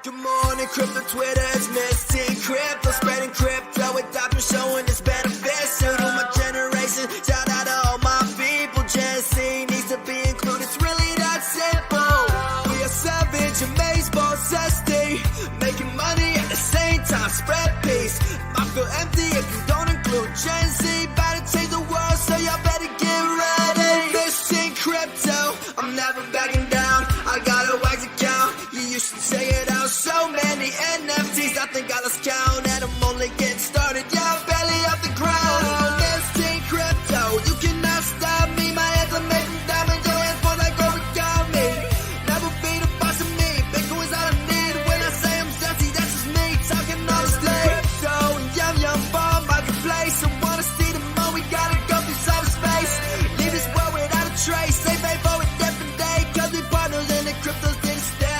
Good morning, crypto Twitter is missing crypto, spreading crypto with doctors showing its benefits to my generation. Shout out to all my people, Gen Z needs to be included. It's really that simple. We are savage, amazed, boss, zesty, making money at the same time, spread peace. I feel empty if you don't include Gen Z. Better change the world, so y'all better get ready. Missing crypto, I'm never backing down. I got a wax account, you should say it out. So many NFTs, I think I lost count, and I'm only getting started. Yeah, I'm barely off the ground. Missing crypto, you cannot stop me. My hands are made from diamonds, your hands fall like origami. Never be the boss of me. Bitcoin's all I need. When I say I'm sassy, that's just me talking honestly. Crypto and yum bomb marketplace. I wanna see the more. We gotta go through cyberspace. Leave this world without a trace. They pay for a different day, 'cause we partners in the cryptos did stay.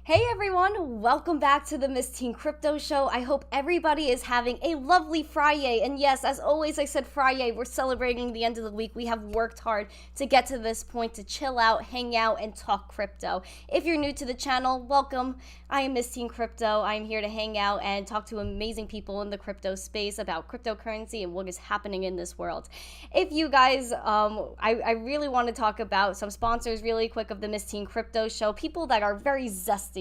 Hey everyone, welcome back to the Miss Teen Crypto Show. I hope everybody is having a lovely Friday. And yes, as always, I said Friday, we're celebrating the end of the week. We have worked hard to get to this point, to chill out, hang out, and talk crypto. If you're new to the channel, welcome. I am Miss Teen Crypto. I'm here to hang out and talk to amazing people in the crypto space about cryptocurrency and what is happening in this world. If you guys, I really want to talk about some sponsors really quick of the Miss Teen Crypto Show, people that are very zesty.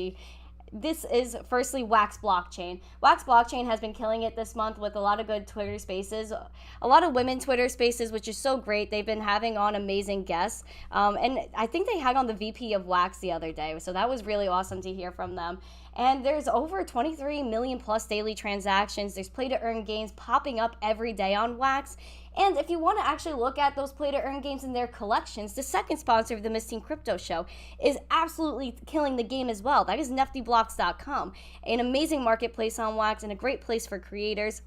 This is firstly Wax Blockchain. Wax Blockchain has been killing it this month with a lot of good Twitter spaces, a lot of women Twitter spaces, which is so great. They've been having on amazing guests, and I think they had on the VP of Wax the other day, so that was really awesome to hear from them. And there's over 23 million plus daily transactions. There's play to earn games popping up every day on Wax. And if you want to actually look at those play to earn games in their collections, the second sponsor of the Miss Teen Crypto Show is absolutely killing the game as well. That is niftyblocks.com, an amazing marketplace on Wax and a great place for creators.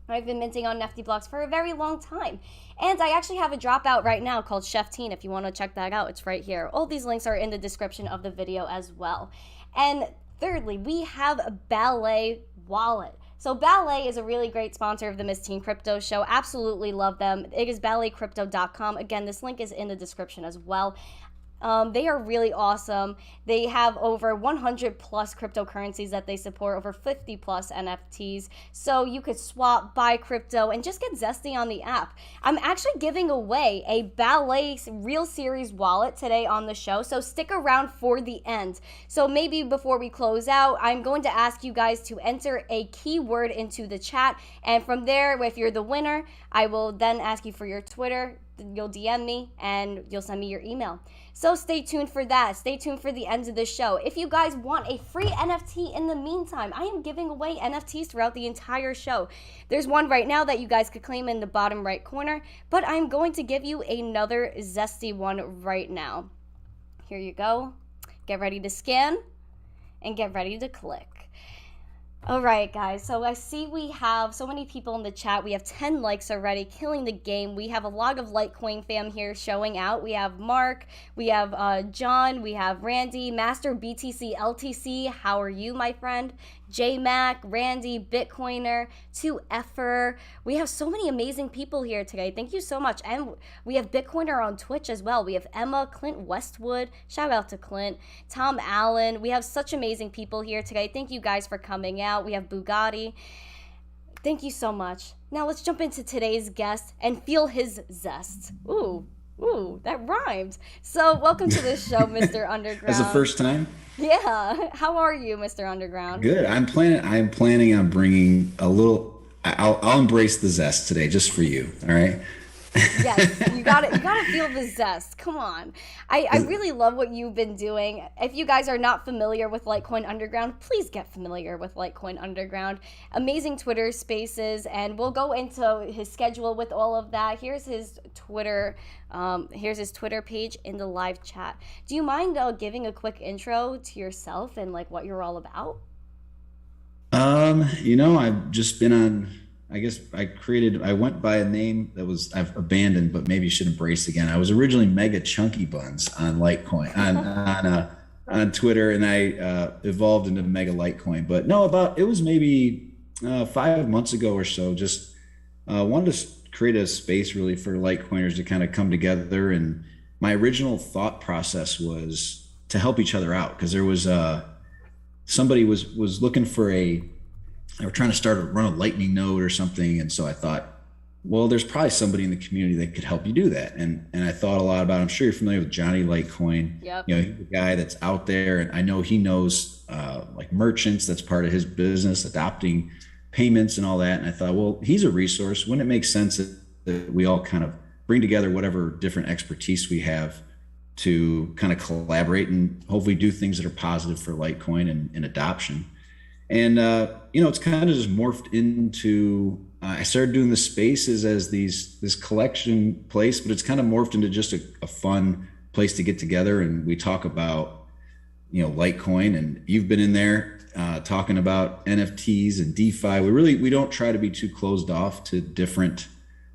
I've been minting on Nifty Blocks for a very long time. And I actually have a dropout right now called Chef Teen. If you want to check that out, it's right here. All these links are in the description of the video as well. And thirdly, we have Ballet Wallet. So Ballet is a really great sponsor of the Miss Teen Crypto Show. Absolutely love them. It is balletcrypto.com. Again, this link is in the description as well. They are really awesome. They have over 100 plus cryptocurrencies that they support, over 50 plus NFTs. So you could swap, buy crypto, and just get zesty on the app. I'm actually giving away a Ballet Real Series wallet today on the show, so stick around for the end. So maybe before we close out, I'm going to ask you guys to enter a keyword into the chat, and from there, if you're the winner, I will then ask you for your Twitter. You'll DM me and you'll send me your email. So stay tuned for that. Stay tuned for the end of the show. If you guys want a free NFT in the meantime, I am giving away NFTs throughout the entire show. There's one right now that you guys could claim in the bottom right corner, but I'm going to give you another zesty one right now. Here you go. Get ready to scan and get ready to click. All right, guys, so I see we have so many people in the chat. We have 10 likes already, killing the game. We have a lot of Litecoin fam here showing out. We have Mark, we have John, we have Randy, Master BTC LTC. How are you, my friend? J-Mac, Randy, Bitcoiner, 2F'er. We have so many amazing people here today. Thank you so much. And we have Bitcoiner on Twitch as well. We have Emma, Clint Westwood. Shout out to Clint. Tom Allen. We have such amazing people here today. Thank you guys for coming out. We have Bugatti. Thank you so much. Now let's jump into today's guest and feel his zest. Ooh, that rhymed. So welcome to the show, Mr. Underground. That's the first time? Yeah. How are you, Mr. Underground? Good. I'm planning on bringing a little. I'll embrace the zest today, just for you. All right. Yes, you gotta feel the zest. Come on. I really love what you've been doing. If you guys are not familiar with Litecoin Underground, please get familiar with Litecoin Underground. Amazing Twitter spaces, and we'll go into his schedule with all of that. Here's his Twitter page in the live chat. Do you mind giving a quick intro to yourself and like what you're all about? I've just been on I guess I went by a name that I've abandoned, but maybe should embrace again. I was originally Mega Chunky Buns on Litecoin on Twitter, and I evolved into Mega Litecoin. But no, it was maybe 5 months ago or so. Just wanted to create a space really for Litecoiners to kind of come together. And my original thought process was to help each other out, because there was somebody was looking for they were trying to run a lightning node or something. And so I thought, well, there's probably somebody in the community that could help you do that. And I thought a lot about, I'm sure you're familiar with Johnny Litecoin. Yep. You know, he's a guy that's out there, and I know he knows like merchants. That's part of his business, adopting payments and all that. And I thought, well, he's a resource. Wouldn't it make sense that we all kind of bring together whatever different expertise we have to kind of collaborate and hopefully do things that are positive for Litecoin and adoption? And, it's kind of just morphed into, I started doing the spaces as this collection place, but it's kind of morphed into just a fun place to get together. And we talk about, Litecoin, and you've been in there talking about NFTs and DeFi. We don't try to be too closed off to different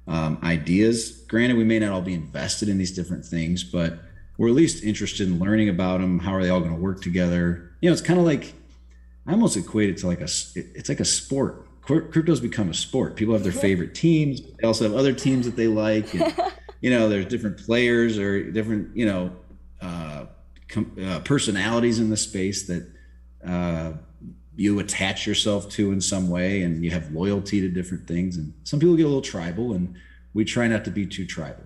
ideas. Granted, we may not all be invested in these different things, but we're at least interested in learning about them. How are they all going to work together? It's kind of like, I almost equate it to it's like a sport. Crypto's become a sport. People have their favorite teams. They also have other teams that they like. And, there's different players or different, personalities in the space that you attach yourself to in some way, and you have loyalty to different things. And some people get a little tribal, and we try not to be too tribal.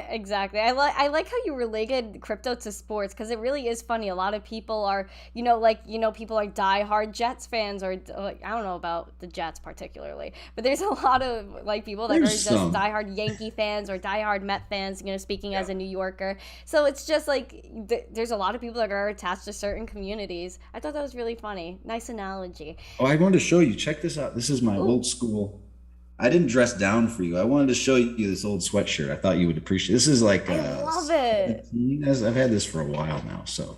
Exactly. I like how you related crypto to sports, because it really is funny. A lot of people are, people are diehard Jets fans, or I don't know about the Jets particularly, but there's a lot of people that are just diehard Yankee fans or diehard Met fans, speaking as a New Yorker. So it's just there's a lot of people that are attached to certain communities. I thought that was really funny. Nice analogy. Oh, I wanted to show you. Check this out. This is my old school. I didn't dress down for you. I wanted to show you this old sweatshirt. I thought you would appreciate. This is like I love it. I've had this for a while now. So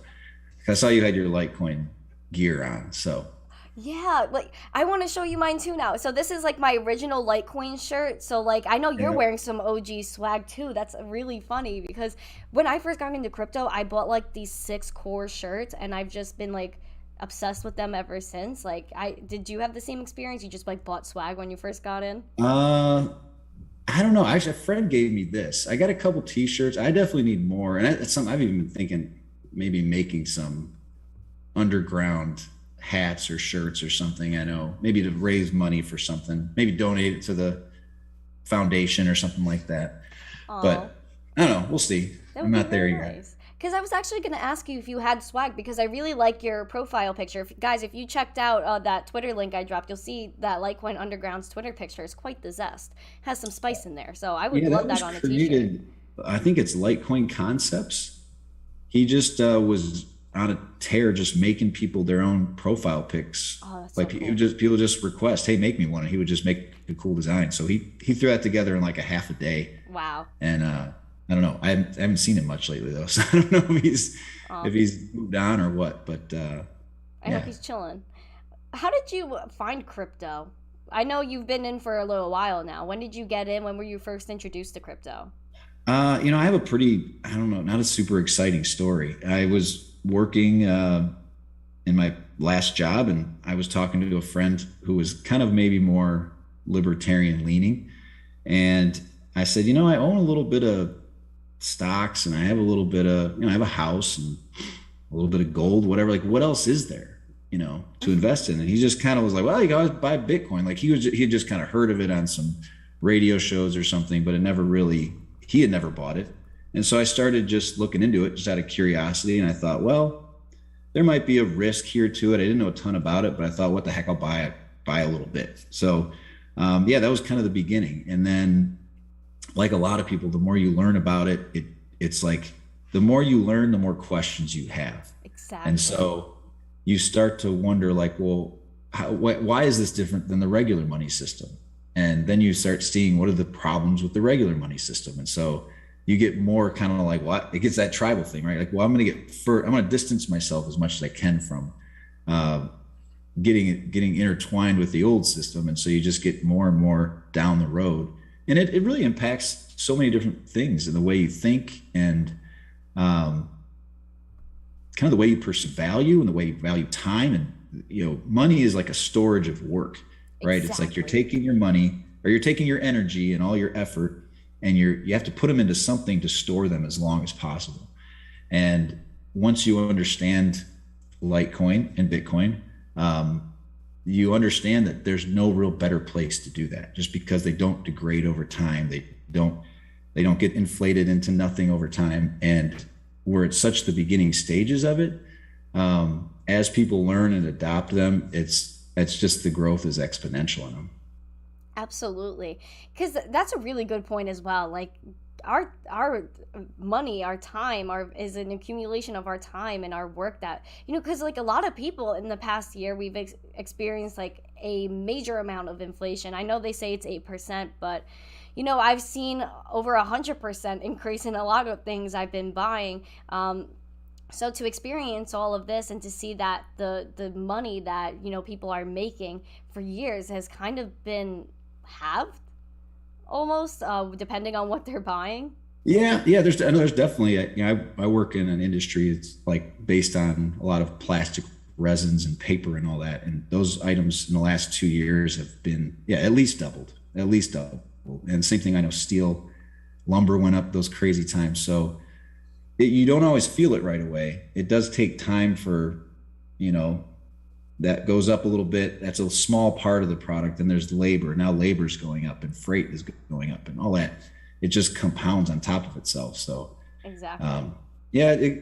I saw you had your Litecoin gear on. So yeah, I want to show you mine too now. So this is my original Litecoin shirt. So I know you're wearing some OG swag too. That's really funny, because when I first got into crypto, I bought these 6 core shirts, and I've just been obsessed with them ever since. Did you have the same experience? You just bought swag when you first got in? I don't know. Actually, a friend gave me this. I got a couple t-shirts. I definitely need more. And it's something I've even been thinking, maybe making some underground hats or shirts or something. I know, maybe to raise money for something, maybe donate it to the foundation or something like that. Aww. But I don't know. We'll see. I'm not there yet. Because I was actually going to ask you if you had swag, because I really like your profile picture. Guys, if you checked out that Twitter link I dropped, you'll see that Litecoin Underground's Twitter picture is quite the zest. It has some spice in there. So I would love that on a t-shirt. I think it's Litecoin Concepts. He just was on a tear, just making people their own profile pics. Oh, that's so cool. People just request, hey, make me one. And he would just make a cool design. So he threw that together in a half a day. Wow. And I don't know. I haven't seen him much lately though, so I don't know if he's moved on or what. But I hope he's chilling. How did you find crypto? I know you've been in for a little while now. When did you get in? When were you first introduced to crypto? I have a pretty, I don't know, not a super exciting story. I was working in my last job, and I was talking to a friend who was kind of maybe more libertarian leaning, and I said, I own a little bit of stocks, and I have a little bit of, I have a house and a little bit of gold, whatever, what else is there, to invest in? And he just kind of was like, well, you gotta buy Bitcoin. He had just kind of heard of it on some radio shows or something, but he had never bought it. And so I started just looking into it just out of curiosity. And I thought, well, there might be a risk here to it. I didn't know a ton about it, but I thought, what the heck, I'll buy a little bit. So that was kind of the beginning. And then, like a lot of people, the more you learn about it, it's the more you learn, the more questions you have. Exactly. And so you start to wonder, well, why is this different than the regular money system? And then you start seeing what are the problems with the regular money system. And so you get more kind of what it gets that tribal thing, right? I'm going to distance myself as much as I can from getting intertwined with the old system, and so you just get more and more down the road, and it really impacts so many different things in the way you think, and um, kind of the way you perceive value and the way you value time. And money is like a storage of work, right? It's like you're Exactly. taking your money, or you're taking your energy and all your effort, and you have to put them into something to store them as long as possible. And once you understand Litecoin and Bitcoin, um, you understand that there's no real better place to do that, just because they don't degrade over time. They don't get inflated into nothing over time. And we're at such the beginning stages of it. As people learn and adopt them, it's just the growth is exponential in them. Absolutely. Because that's a really good point as well. Like our money, our time, our is an accumulation of our time and our work that, because like a lot of people in the past year, we've experienced like a major amount of inflation. I know they say it's 8%, but I've seen over 100% increase in a lot of things I've been buying. So to experience all of this and to see that the money that people are making for years has kind of been halved almost, depending on what they're buying. Yeah. There's definitely I work in an industry. It's like based on a lot of plastic resins and paper and all that, and those items in the last 2 years have been at least doubled. And same thing, I know steel, lumber went up those crazy times. So you don't always feel it right away. It does take time for, that goes up a little bit. That's a small part of the product. And there's labor. Now labor's going up and freight is going up and all that. It just compounds on top of itself. So, Exactly. yeah,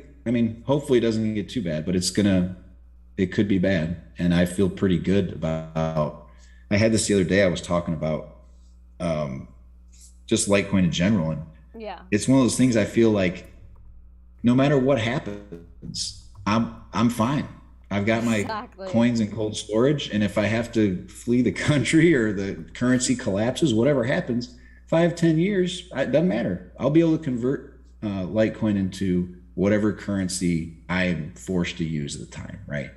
hopefully it doesn't get too bad, but it could be bad. And I feel pretty good about, I had this the other day, I was talking about, just Litecoin in general. And Yeah. it's one of those things I feel like no matter what happens, I'm fine. I've got my Exactly. coins in cold storage, and if I have to flee the country or the currency collapses, whatever happens, 5, 10 years, it doesn't matter. I'll be able to convert Litecoin into whatever currency I am forced to use at the time, right?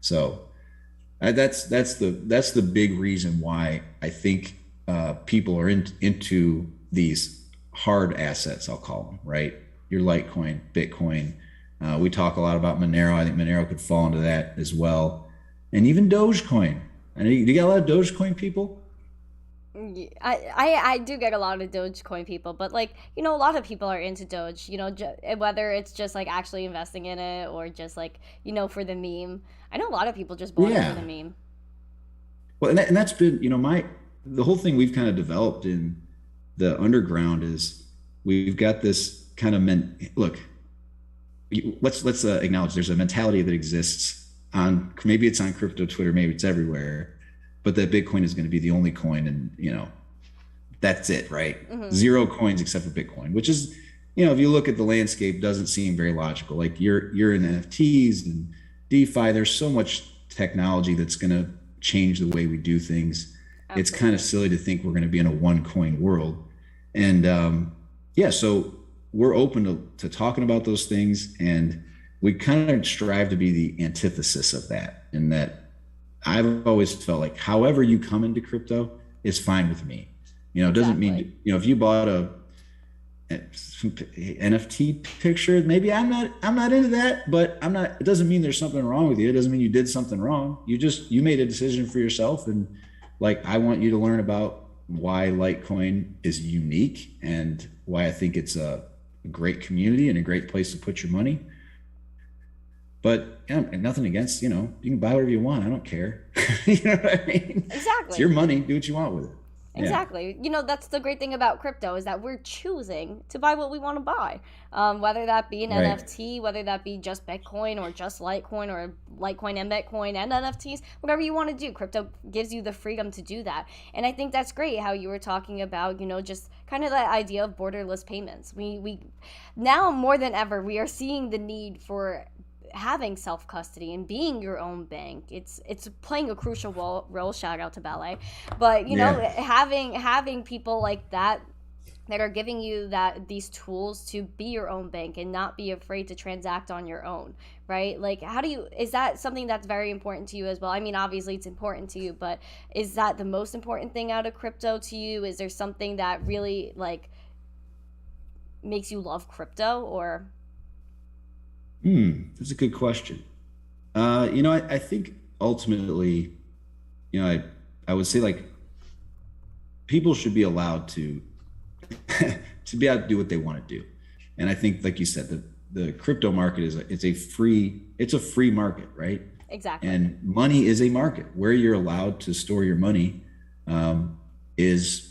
So that's the big reason why I think people are into these hard assets, I'll call them, right? Your Litecoin, Bitcoin. We talk a lot about Monero. I think Monero could fall into that as well. And even Dogecoin. I know you got a lot of Dogecoin people. I do get a lot of Dogecoin people, but like a lot of people are into Doge. Whether it's just like actually investing in it or just like for the meme. I know a lot of people just bought it for Yeah. the meme. Well, and that's been, the whole thing we've kind of developed in the underground is we've got this kind of look, let's acknowledge there's a mentality that exists on, maybe it's on crypto Twitter, maybe it's everywhere, but that Bitcoin is going to be the only coin, and that's it, right? Hmm. Zero coins except for Bitcoin, which is, if you look at the landscape, doesn't seem very logical. Like you're in NFTs and DeFi, there's so much technology that's going to change the way we do things. It's kind of Absolutely. silly to think we're going to be in a one coin world. And yeah, so we're open to talking about those things, and we kind of strive to be the antithesis of that. And that I've always felt like however you come into crypto is fine with me. It doesn't Exactly. mean, if you bought a NFT picture, maybe I'm not into that, but it doesn't mean there's something wrong with you. It doesn't mean you did something wrong. You made a decision for yourself. And like, I want you to learn about why Litecoin is unique and why I think it's a great community and a great place to put your money. But yeah, nothing against, you can buy whatever you want. I don't care. You know what I mean? It's your Exactly. money. Do what you want with it. Yeah. Exactly. That's the great thing about crypto is that we're choosing to buy what we want to buy. Whether that be an Right. NFT, whether that be just Bitcoin or just Litecoin or Litecoin and Bitcoin and NFTs, whatever you want to do, crypto gives you the freedom to do that. And I think that's great how you were talking about, just kind of that idea of borderless payments. We now more than ever, we are seeing the need for having self custody and being your own bank. It's playing a crucial role. Shout out to Ballet, but Yeah. having people like that that are giving you these tools to be your own bank and not be afraid to transact on your own, right? Like, is that something that's very important to you as well? I mean, obviously it's important to you, but is that the most important thing out of crypto to you? Is there something that really like makes you love crypto? Or That's a good question. I think ultimately, I would say like people should be allowed to to be able to do what they want to do. And I think, like you said, the crypto market it's a free market, right? Exactly. And money is a market. Where you're allowed to store your money is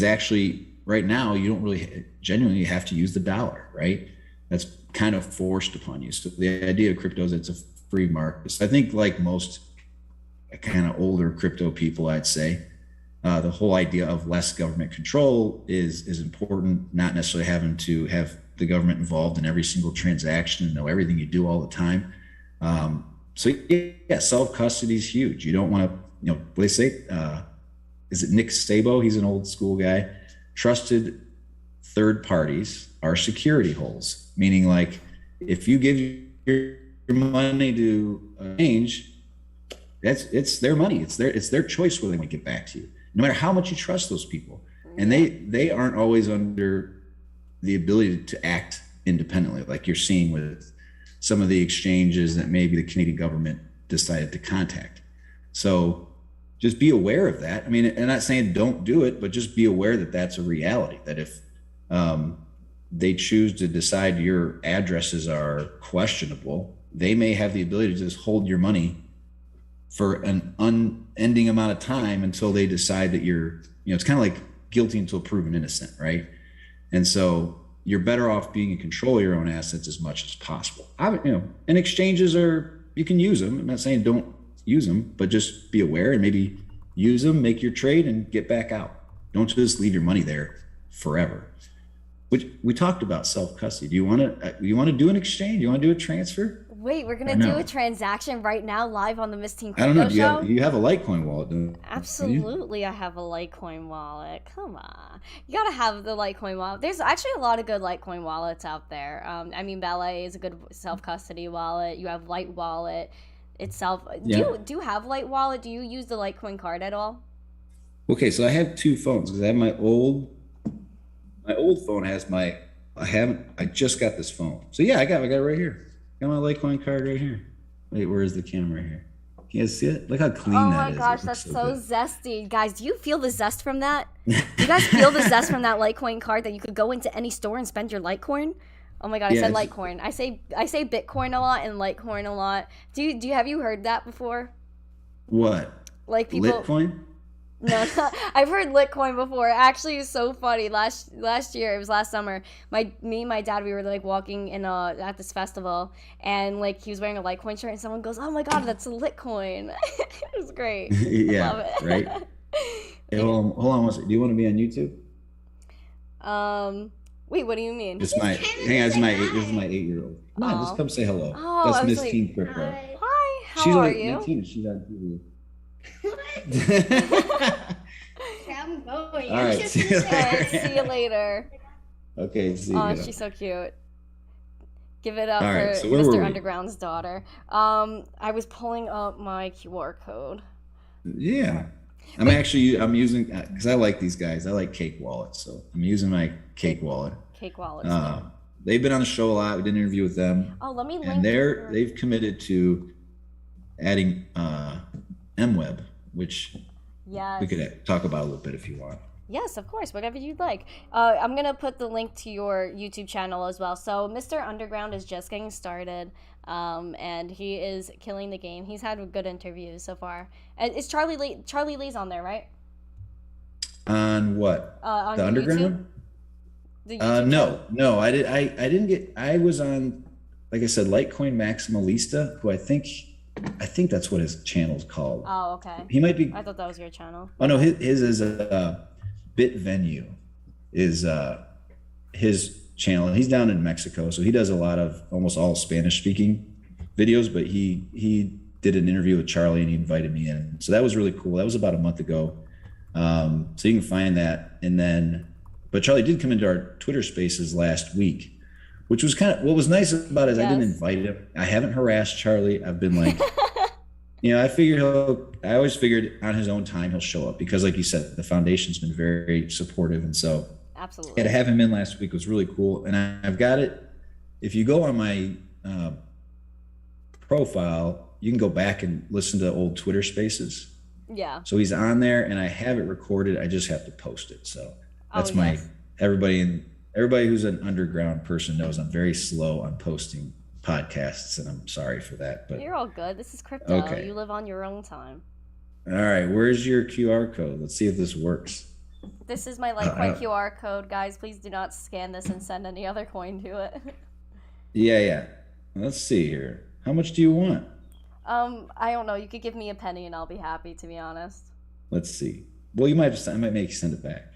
actually right now, you don't really genuinely have to use the dollar, right? That's kind of forced upon you. So the idea of crypto is it's a free market. So I think like most kind of older crypto people, I'd say, the whole idea of less government control is important, not necessarily having to have the government involved in every single transaction and know everything you do all the time. So yeah, self-custody is huge. You don't want to, what they say, is it Nick Szabo? He's an old school guy. Trusted third parties are security holes, meaning like if you give your money to change, it's their money. It's their choice whether they want to get back to you, no matter how much you trust those people. And they aren't always under the ability to act independently, like you're seeing with some of the exchanges that maybe the Canadian government decided to contact. So just be aware of that. I mean, I'm not saying don't do it, but just be aware that that's a reality, that if they choose to decide your addresses are questionable, they may have the ability to just hold your money for an unending amount of time until they decide that you're, it's kind of like guilty until proven innocent, right? And so you're better off being in control of your own assets as much as possible. And exchanges you can use them. I'm not saying don't use them, but just be aware and maybe use them, make your trade and get back out. Don't just leave your money there forever. Which we talked about self-custody. Do you want to do an exchange? You want to do a transfer? Wait, we're going to do a transaction right now live on the Miss Teen Crypto I don't know. Show? You have a Litecoin wallet, don't you? Absolutely, I have a Litecoin wallet. Come on. You got to have the Litecoin wallet. There's actually a lot of good Litecoin wallets out there. I mean, Ballet is a good self-custody wallet. You have Lite Wallet itself. Do you have Lite Wallet? Do you use the Litecoin card at all? Okay, so I have two phones because I have my old phone has I just got this phone. So yeah, I got it right here. Got my Litecoin card right here. Wait, where is the camera here? Can you see it? Look how clean that is. Oh my gosh, that's so zesty. Guys, do you feel the zest from that? Do you guys feel the zest from that Litecoin card that you could go into any store and spend your Litecoin? Oh my god, I said Litecoin. I say Bitcoin a lot and Litecoin a lot. Have you heard that before? What? Like people Litecoin? No, I've heard Litecoin before. Actually, it's so funny. Last year, it was last summer. Me and my dad, we were like walking in at this festival, and like he was wearing a Litecoin shirt, and someone goes, "Oh my god, that's a Litecoin!" It was great. Yeah, love it. Right. Hey, hold on one second. Do you want to be on YouTube? Wait, what do you mean? This is my 8-year-old. Come on, just come say hello. Oh, that's Miss Teen Crypto. Hi, how are you? 19. She's on TV. I'm going. All right, see you later. See you later. Okay, see you. Oh, she's so cute. Give it up All right, for so where were Mr. we? Underground's daughter. I was pulling up my QR code. Yeah. I'm using, because I like these guys. I like Cake Wallet, so I'm using my Cake Wallet. Cake Wallet. They've been on the show a lot. We did an interview with them. Oh, let me link. And they've committed to adding MWeb, which we could talk about a little bit if you want. Yes, of course, whatever you'd like. I'm going to put the link to your YouTube channel as well. So Mr. Underground is just getting started, and he is killing the game. He's had good interviews so far. Is Charlie Lee's on there, right? On what? On the Underground? No, I didn't get. I was on, like I said, Litecoin Maximalista, who I think that's what his channel's called. Oh, okay. He might be. I thought that was your channel. Oh no, his is Bit Venue, is his channel. He's down in Mexico, so he does a lot of almost all Spanish speaking videos. But he did an interview with Charlie and he invited me in, so that was really cool. That was about a month ago. So you can find that, and then. But Charlie did come into our Twitter spaces last week, which was kind of what was nice about it is I didn't invite him. I haven't harassed Charlie. I've been like, I always figured on his own time he'll show up because, like you said, the foundation's been very supportive, and so absolutely to have him in last week was really cool. And I've got it. If you go on my profile, you can go back and listen to old Twitter spaces. Yeah. So he's on there, and I have it recorded. I just have to post it. So that's everybody who's an underground person knows I'm very slow on posting podcasts, and I'm sorry for that. But you're all good. This is crypto. Okay. You live on your own time. All right, where's your QR code? Let's see if this works. This is my Litecoin QR code, guys. Please do not scan this and send any other coin to it. Yeah. Let's see here. How much do you want? I don't know. You could give me a penny and I'll be happy, to be honest. Let's see. Well, I might make you send it back.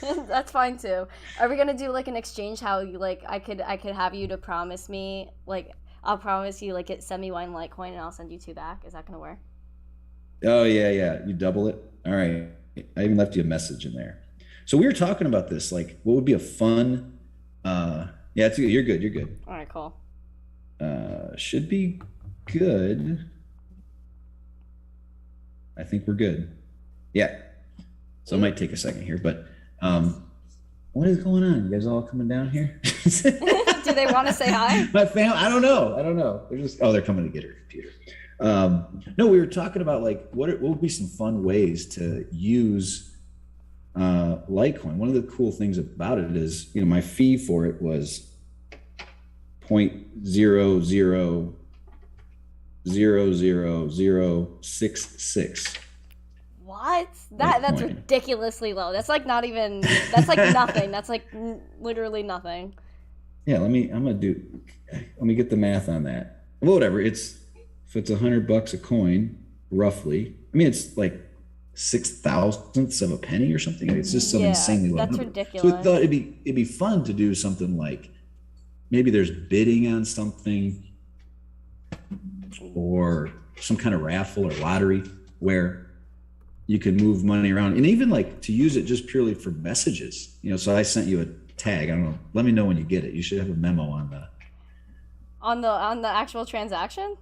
That's fine too. Are we gonna do like an exchange? How you like? I could have you to promise me like I'll promise you like send me one Litecoin and I'll send you 2 back. Is that gonna work? Oh yeah. You double it. All right. I even left you a message in there. So we were talking about this, like what would be a fun. Yeah, it's good. You're good. All right, cool. Should be good. I think we're good. Yeah. So it might take a second here, but what is going on? You guys all coming down here? Do they want to say hi? My family, I don't know. They're coming to get her computer. No, we were talking about like what would be some fun ways to use Litecoin. One of the cool things about it is, my fee for it was 0.000066. What? That's ridiculously low. That's like not even. That's like nothing. That's like literally nothing. Yeah, let me get the math on that. Well, whatever. If it's $100 a coin, roughly. I mean, it's like 0.006 of a penny or something. It's just some insanely low that's number. ridiculous. So we thought it'd be fun to do something like maybe there's bidding on something or some kind of raffle or lottery where you can move money around, and even like to use it just purely for messages. So I sent you a tag. I don't know. Let me know when you get it. You should have a memo on the actual transaction.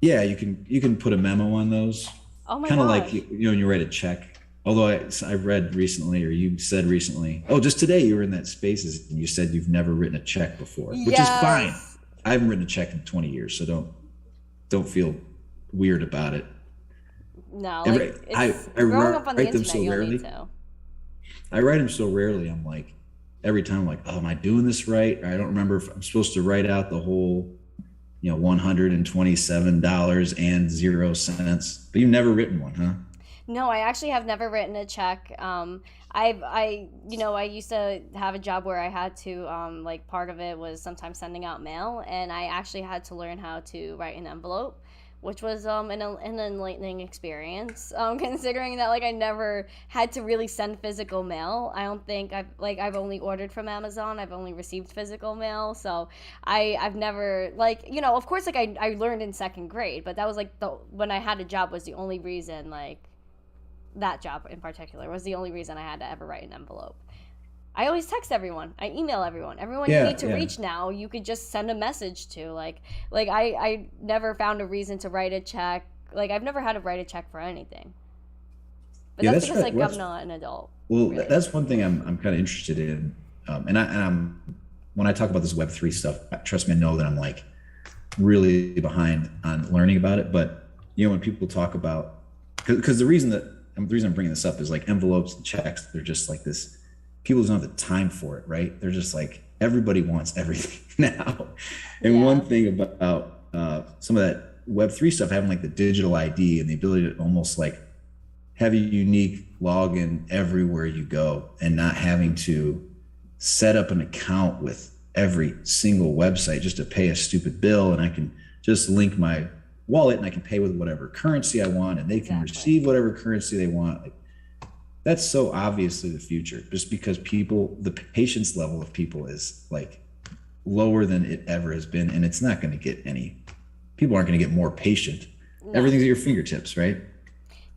Yeah, you can put a memo on those. Oh my god. Kind of like when you write a check. Although I read recently, or you said recently, just today you were in that Spaces and you said you've never written a check before, which is fine. I haven't written a check in 20 years, so don't feel weird about it. No, I growing up on the write them internet, so rarely. need to. I write them so rarely. I'm like, every time I'm like, oh, am I doing this right? Or I don't remember if I'm supposed to write out the whole, $127.00. But you've never written one, huh? No, I actually have never written a check. I used to have a job where I had to, part of it was sometimes sending out mail, and I actually had to learn how to write an envelope, which was an enlightening experience, considering that I never had to really send physical mail. I don't think I've only ordered from Amazon. I've only received physical mail, so I've never of course I learned in 2nd grade, but that was when I had a job was the only reason that job in particular was the only reason I had to ever write an envelope. I always text everyone. I email everyone. Everyone you need to reach now, you could just send a message to. I never found a reason to write a check. I've never had to write a check for anything. But that's because I'm not an adult. Well, really. That's one thing I'm kind of interested in. I'm when I talk about this Web3 stuff, trust me, I know that I'm really behind on learning about it. But when people talk about, because the reason I'm bringing this up is envelopes and checks, they're just this. People don't have the time for it, right? They're just everybody wants everything now. And one thing about some of that Web3 stuff, having the digital ID and the ability to almost have a unique login everywhere you go and not having to set up an account with every single website just to pay a stupid bill, and I can just link my wallet and I can pay with whatever currency I want, and they can receive whatever currency they want. That's so obviously the future, just because the patience level of people is lower than it ever has been. And it's not going to get people aren't going to get more patient. No. Everything's at your fingertips, right?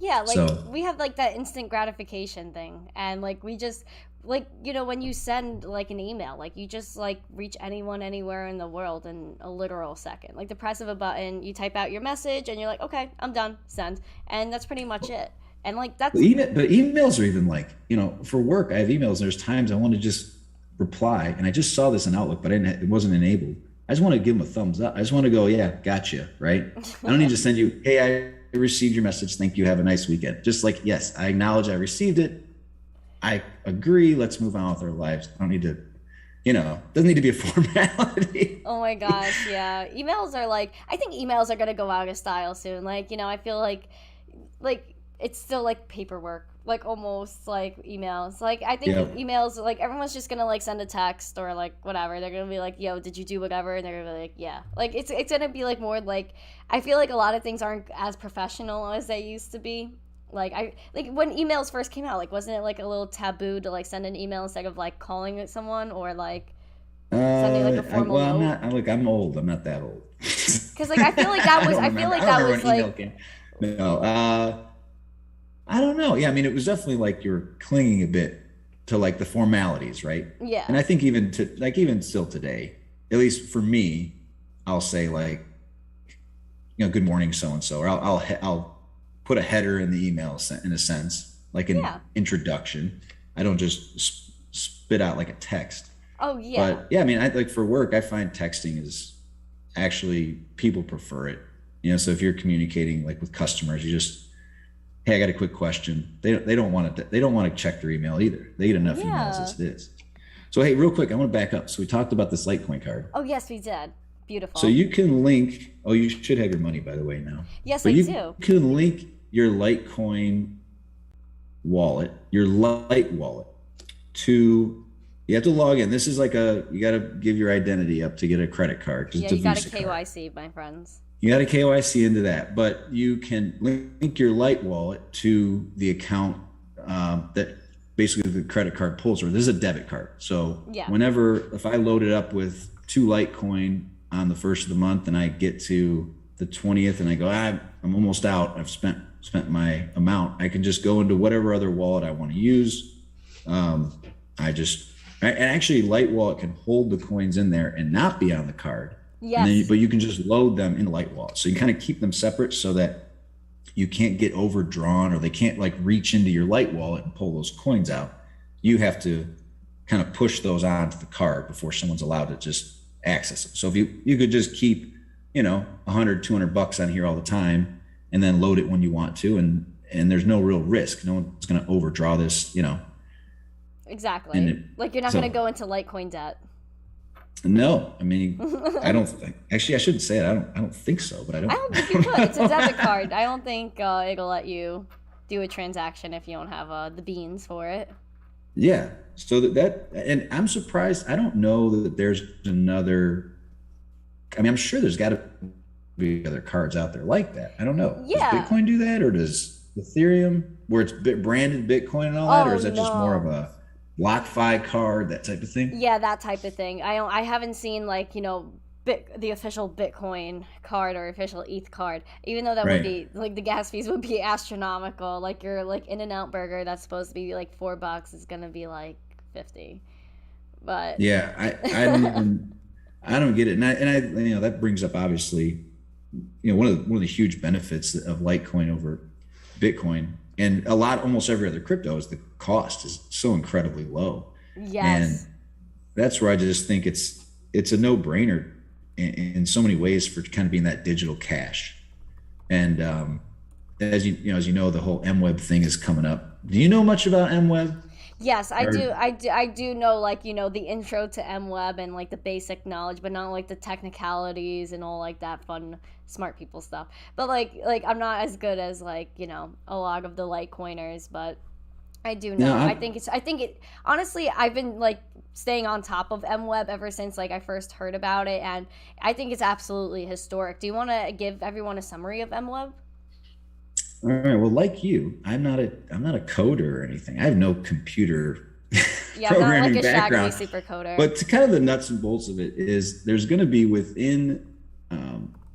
Yeah, we have that instant gratification thing, and we just like, you know, when you send like an email, like you just like reach anyone anywhere in the world in a literal second. Like the press of a button, you type out your message and you're like, okay, I'm done, send. And that's pretty much it. And like that's But emails are even like, you know, for work, I have emails. There's times I want to just reply, and I just saw this in Outlook, but it wasn't enabled. I just want to give them a thumbs up. I just want to go, yeah, gotcha, right? I don't need to send you, hey, I received your message. Thank you. Have a nice weekend. Just like, yes, I acknowledge I received it. I agree. Let's move on with our lives. I don't need to, you know, doesn't need to be a formality. Oh my gosh, yeah. Emails are like, I think emails are gonna go out of style soon. Like, you know, I feel like it's still like paperwork, like almost like emails. Like I think emails, like everyone's just gonna like send a text or like whatever. They're gonna be like, yo, did you do whatever? And they're gonna be like, yeah. Like it's gonna be like more like, I feel like a lot of things aren't as professional as they used to be. Like when emails first came out, like wasn't it like a little taboo to like send an email instead of like calling someone or like sending like a formal note? I'm old. I'm not that old. Because like I feel like that was like no. I don't know. Yeah, I mean, it was definitely like you're clinging a bit to like the formalities, right? Yeah. And I think even still today, at least for me, I'll say like, you know, good morning, so and so, or I'll put a header in the email in a sense, like an introduction. I don't just spit out like a text. Oh yeah. But yeah, I mean, I like for work, I find texting is actually people prefer it. You know, so if you're communicating like with customers, you just, hey, I got a quick question. They don't want to check their email either. They get enough emails as it is. So hey, real quick, I want to back up. So we talked about this Litecoin card. Oh yes, we did. Beautiful. So you can link. Oh, you should have your money, by the way, now. Yes, I do. You can link your Litecoin wallet, your Lite wallet, to. You have to log in. This is like you got to give your identity up to get a credit card. Yeah, you got a KYC, my friends. You got a KYC into that, but you can link your Lite wallet to the account that basically the credit card pulls from. This is a debit card. So if I load it up with 2 Litecoin on the 1st of the month and I get to the 20th and I go, I'm almost out. I've spent my amount. I can just go into whatever other wallet I want to use. And actually Lite wallet can hold the coins in there and not be on the card. Yes. But you can just load them in Lite wallet. So you kind of keep them separate so that you can't get overdrawn or they can't like reach into your Lite wallet and pull those coins out. You have to kind of push those onto the card before someone's allowed to just access them. So if you could just keep, you know, $100-200 on here all the time and then load it when you want to. And there's no real risk. No one's going to overdraw this, you know. Exactly. Like you're not going to go into Litecoin debt. No, I mean, I don't think. Actually, I shouldn't say it. I don't think so, but I don't think you could. It's a debit card. I don't think it'll let you do a transaction if you don't have the beans for it. Yeah. So and I'm surprised. I don't know that there's another. I mean, I'm sure there's got to be other cards out there like that. I don't know. Yeah. Does Bitcoin do that, or does Ethereum, where it's branded Bitcoin and all that, or is that just more of a BlockFi card, that type of thing? Yeah, that type of thing. I haven't seen like, you know, the official Bitcoin card or official ETH card, even though that would be like the gas fees would be astronomical. Like your like In-N-Out burger that's supposed to be like $4 is gonna be like 50. But yeah, I don't get it, and I you know, that brings up obviously, you know, one of the huge benefits of Litecoin over Bitcoin. And almost every other crypto is the cost is so incredibly low. Yes. And that's where I just think it's a no-brainer in so many ways for kind of being that digital cash. And as you know, the whole MWeb thing is coming up. Do you know much about MWeb? Yes, I do. I do know, like, you know, the intro to MWeb and like the basic knowledge, but not like the technicalities and all like that fun smart people stuff. But like I'm not as good as like, you know, a lot of the Litecoiners, but I do know. I think it honestly, I've been like staying on top of MWeb ever since like I first heard about it, and I think it's absolutely historic. Do you want to give everyone a summary of MWeb? All right. Well, like you, I'm not a coder or anything. I have no computer programming like background. Super coder. But to kind of the nuts and bolts of it is there's going to be within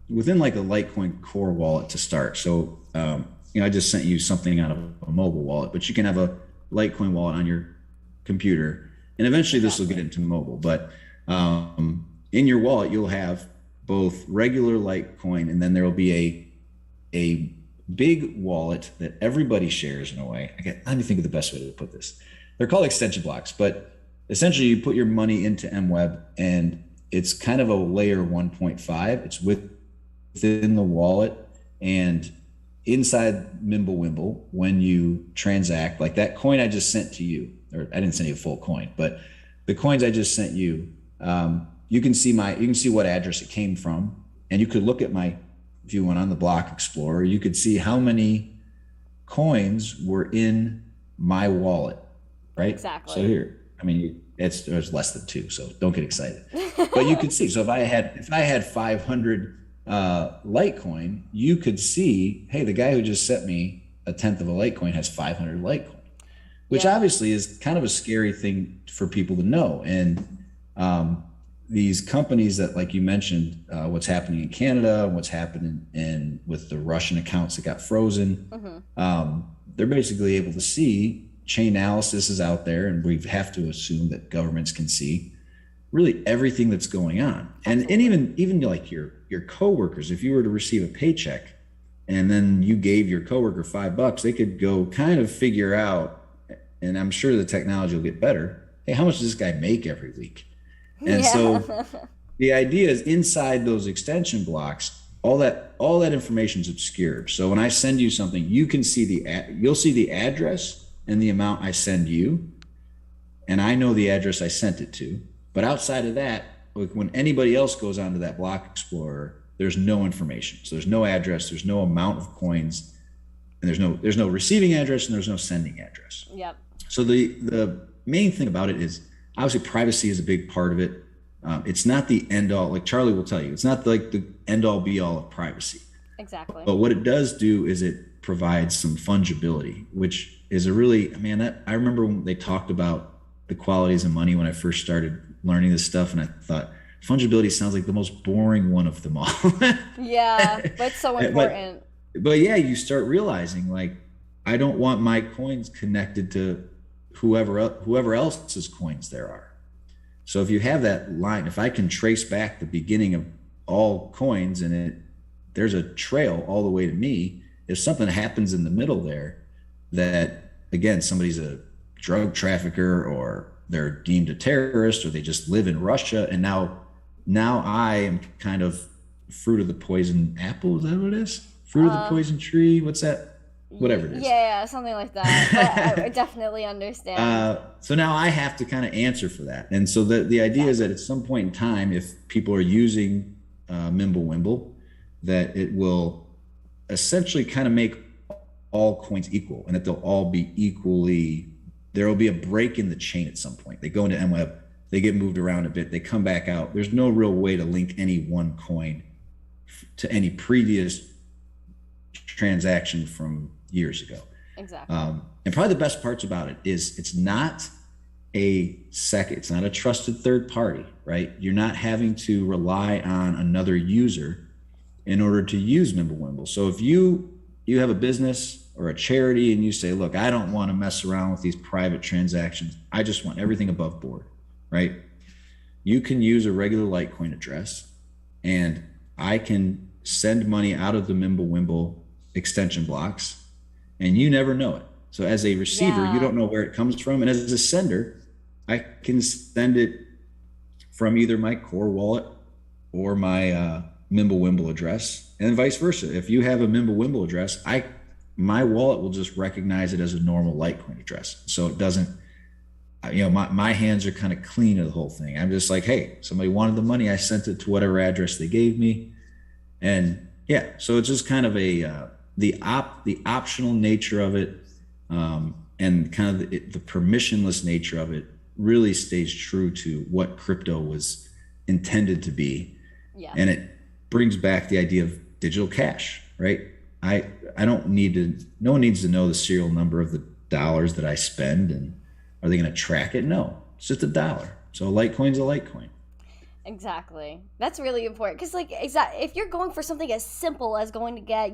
like a Litecoin core wallet to start. So you know, I just sent you something out of a mobile wallet, but you can have a Litecoin wallet on your computer, and eventually this will get into mobile. But in your wallet, you'll have both regular Litecoin, and then there will be a big wallet that everybody shares in a way. Let me think of the best way to put this. They're called extension blocks, but essentially you put your money into MWeb, and it's kind of a layer 1.5. It's within the wallet, and inside Mimblewimble, when you transact, like that coin I just sent to you, or I didn't send you a full coin, but the coins I just sent you, you can see what address it came from, and you could look at if you went on the Block Explorer, you could see how many coins were in my wallet, right? Exactly. So here, I mean, it's less than 2, so don't get excited. But you could see. So if I had 500 Litecoin, you could see, hey, the guy who just sent me a tenth of a Litecoin has 500 Litecoin, which obviously is kind of a scary thing for people to know. And these companies that, like you mentioned, what's happening in Canada, what's happening with the Russian accounts that got frozen, they're basically able to see. Chain analysis is out there, and we have to assume that governments can see really everything that's going on. And even like your coworkers, if you were to receive a paycheck and then you gave your coworker $5, they could go kind of figure out, and I'm sure the technology will get better, hey, how much does this guy make every week? And so the idea is inside those extension blocks, all that information is obscured. So when I send you something, you can see you'll see the address and the amount I send you, and I know the address I sent it to. But outside of that, when anybody else goes onto that Block Explorer, there's no information. So there's no address, there's no amount of coins, and there's no receiving address, and there's no sending address. Yep. So the main thing about it is obviously privacy is a big part of it. It's not the end all, like Charlie will tell you, it's not like the end all be all of privacy. Exactly. But what it does do is it provides some fungibility, which is I remember when they talked about the qualities of money when I first started learning this stuff, and I thought fungibility sounds like the most boring one of them all. Yeah, but it's so important. But yeah, you start realizing, like, I don't want my coins connected to whoever else's coins there are. So if you have that line, if I can trace back the beginning of all coins and there's a trail all the way to me, if something happens in the middle there that, again, somebody's a drug trafficker or they're deemed a terrorist or they just live in Russia, and now I am kind of fruit of the poison apple. Is that what it is? Fruit of the poison tree? What's that? Whatever it is. Yeah, something like that. But I definitely understand. So now I have to kind of answer for that. And so the idea is that at some point in time, if people are using Mimblewimble, that it will essentially kind of make all coins equal, and that they'll all be equally, there will be a break in the chain at some point. They go into MWeb, they get moved around a bit, they come back out. There's no real way to link any one coin to any previous transaction from years ago. Exactly. And probably the best parts about it is it's not it's not a trusted third party, right? You're not having to rely on another user in order to use Mimblewimble. So if you have a business or a charity and you say, look, I don't want to mess around with these private transactions, I just want everything above board, right? You can use a regular Litecoin address, and I can send money out of the Mimblewimble extension blocks, and you never know it. So as a receiver, you don't know where it comes from. And as a sender, I can send it from either my core wallet or my Mimblewimble address, and vice versa. If you have a Mimblewimble address, my wallet will just recognize it as a normal Litecoin address. So it doesn't, my hands are kind of clean of the whole thing. I'm just like, hey, somebody wanted the money, I sent it to whatever address they gave me. And yeah, so it's just kind of the optional nature of it, and kind of the permissionless nature of it really stays true to what crypto was intended to be. Yeah. And it brings back the idea of digital cash, right? no one needs to know the serial number of the dollars that I spend, and are they going to track it? No, it's just a dollar. So a Litecoin's a Litecoin. Exactly. That's really important because, like, if you're going for something as simple as going to get,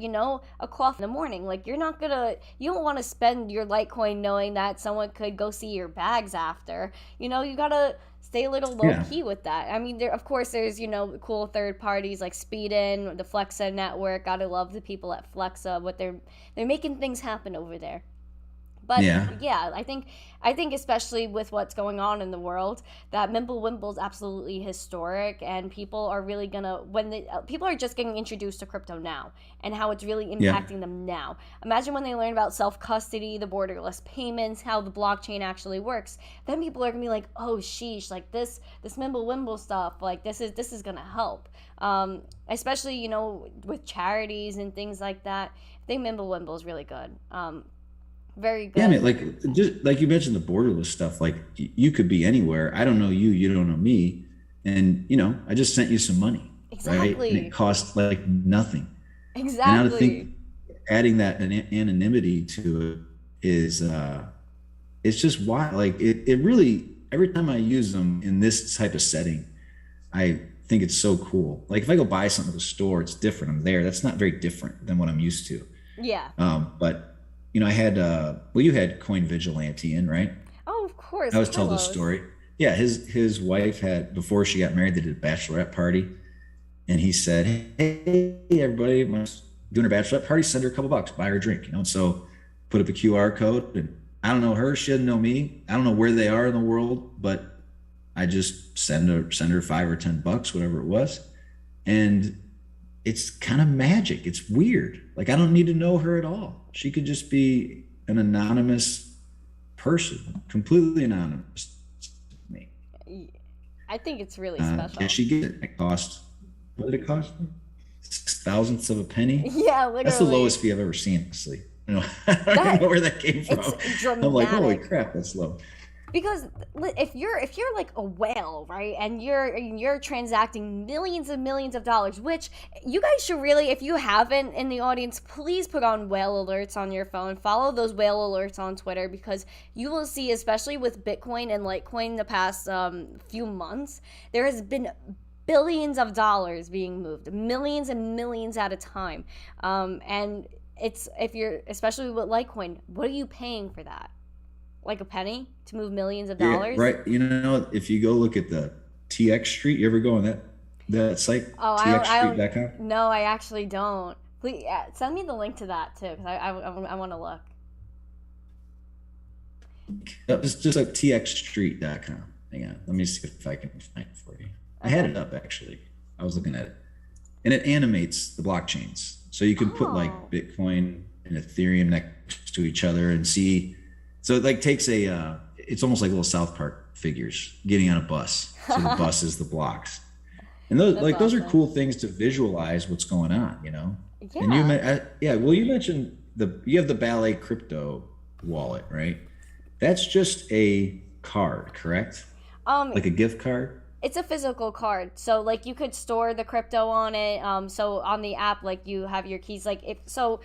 a coffee in the morning, like, you don't want to spend your Litecoin knowing that someone could go see your bags after. You gotta stay a little low Yeah. key with that. I mean, of course, there's cool third parties like Speedin, the Flexa network. Gotta love the people at Flexa, but they're making things happen over there. But Yeah. yeah, I think especially with what's going on in the world, that Mimblewimble is absolutely historic, and people are really gonna people are just getting introduced to crypto now and how it's really Yeah. impacting them now. Imagine when they learn about self custody, the borderless payments, how the blockchain actually works. Then people are gonna be like, oh sheesh, like this Mimblewimble stuff, like this is gonna help. Especially with charities and things like that. I think Mimblewimble is really good. Very Yeah, I good. mean, like just like you mentioned the borderless stuff, like you could be anywhere. I don't know you, you don't know me, and I just sent you some money, right? And Exactly. it cost like nothing. And now to Exactly. think adding that anonymity to it is it's just wild. Like it really every time I use them in this type of setting, I think it's so cool. Like if I go buy something at the store, it's different. I'm there. That's not very different than what I'm used to. Yeah. But I had you had Coin Vigilante in, right? Oh, of course, I always tell this Carlos. story. Yeah, his wife had before she got married, they did a bachelorette party, and he said, "Hey, everybody, doing her bachelorette party, send her a couple bucks, buy her a drink." And so put up a QR code, and I don't know her, she doesn't know me. I don't know where they are in the world, but I just send her $5 or $10, whatever it was, and it's kind of magic. It's weird. Like I don't need to know her at all. She could just be an anonymous person, completely anonymous to me. I think it's really special. And she gets it. It cost, what did it cost me? 6 thousandths of a penny. Yeah, That's the literally. lowest fee I've ever seen, honestly. I don't even That know where that came from. it's I'm like, holy dramatic. crap, that's low. Because if you're like a whale, right, and you're transacting millions and millions of dollars, which you guys should really, if you haven't in the audience, please put on whale alerts on your phone. Follow those whale alerts on Twitter, because you will see, especially with Bitcoin and Litecoin, the past few months, there has been billions of dollars being moved, millions and millions at a time, and it's if you're especially with Litecoin, what are you paying for that? Like a penny to move millions of Yeah, dollars? right. If you go look at the TX Street, you ever go on that site, Oh, txstreet.com? no, I actually don't. Please send me the link to that too, because I want to look. No, just like txstreet.com. Hang on. Let me see if I can find it for you. I had it up actually. I was looking at it. And it animates the blockchains. So you can put like Oh. Bitcoin and Ethereum next to each other and see. So it like takes it's almost like little South Park figures getting on a bus. So the bus is the blocks. And those are awesome. cool things to visualize what's going on, And Yeah. well, you mentioned you have the Ballet crypto wallet, right? That's just a card, correct? Um, Like a gift card? it's a physical card, so like you could store the crypto on it. So on the app, like you have your keys. Like if so,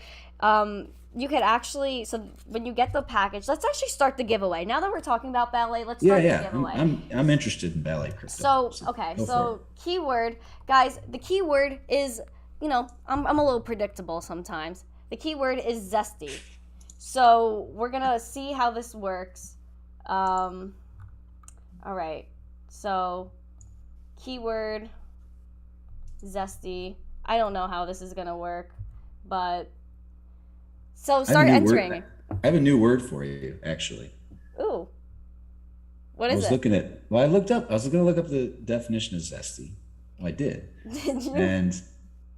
you could actually. So when you get the package, let's actually start the giveaway. Now that we're talking about Ballet, let's Yeah, start the yeah. giveaway. I'm interested in Ballet crypto. So okay, go for so keyword, guys. The keyword is, I'm a little predictable sometimes. The keyword is zesty. So we're gonna see how this works. All right. So keyword zesty. I don't know how this is gonna work, but so I have a start new entering. word. I have a new word for you, actually. Ooh, what I is was it? looking at. Well, I was going to look up the definition of zesty. Well, I did, Did you? and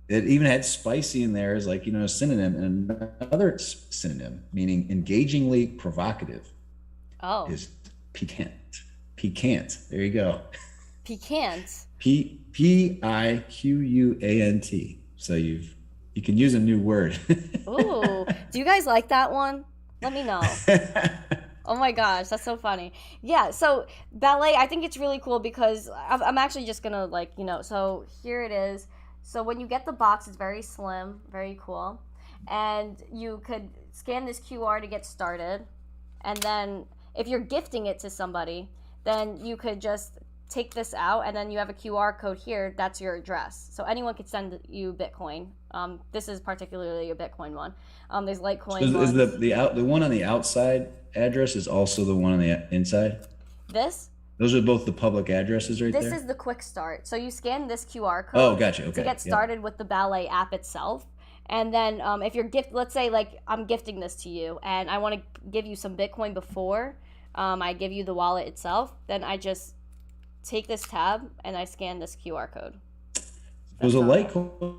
it even had spicy in there as like a synonym, and another synonym meaning engagingly provocative Oh, is piquant. Piquant. There you go. piquant. Piquant. So you can use a new word. Ooh, do you guys like that one? Let me know. Oh my gosh, that's so funny. Yeah, so Ballet, I think it's really cool because I'm actually just gonna so here it is. So when you get the box, it's very slim, very cool. And you could scan this QR to get started. And then if you're gifting it to somebody, then you could just take this out, and then you have a QR code here. That's your address. So anyone could send you Bitcoin. This is particularly a Bitcoin one. There's Litecoin. So is the one on the outside address is also the one on the inside? Those are both the public addresses right there? This is the quick start. So you scan this QR code gotcha. Okay. to get started with the Ballet app itself. And then if you're let's say like I'm gifting this to you and I want to give you some Bitcoin before I give you the wallet itself, then I just take this tab and I scan this QR code. If it was a Litecoin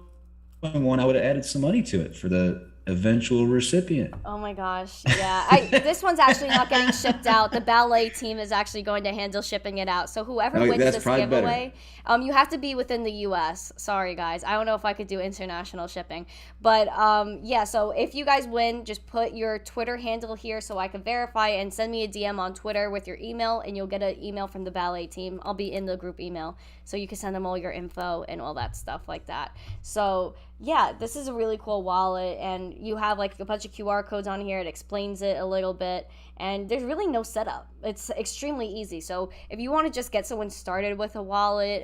one, I would have added some money to it for the eventual recipient. Oh my gosh. Yeah. This one's actually not getting shipped out. The Ballet team is actually going to handle shipping it out. So whoever wins this giveaway, you have to be within the US. Sorry guys. I don't know if I could do international shipping. But yeah, so if you guys win, just put your Twitter handle here so I can verify, and send me a DM on Twitter with your email, and you'll get an email from the Ballet team. I'll be in the group email, so you can send them all your info and all that stuff like that. So yeah, this is a really cool wallet, and you have like a bunch of QR codes on here. It explains it a little bit, and there's really no setup. It's extremely easy. So if you want to just get someone started with a wallet,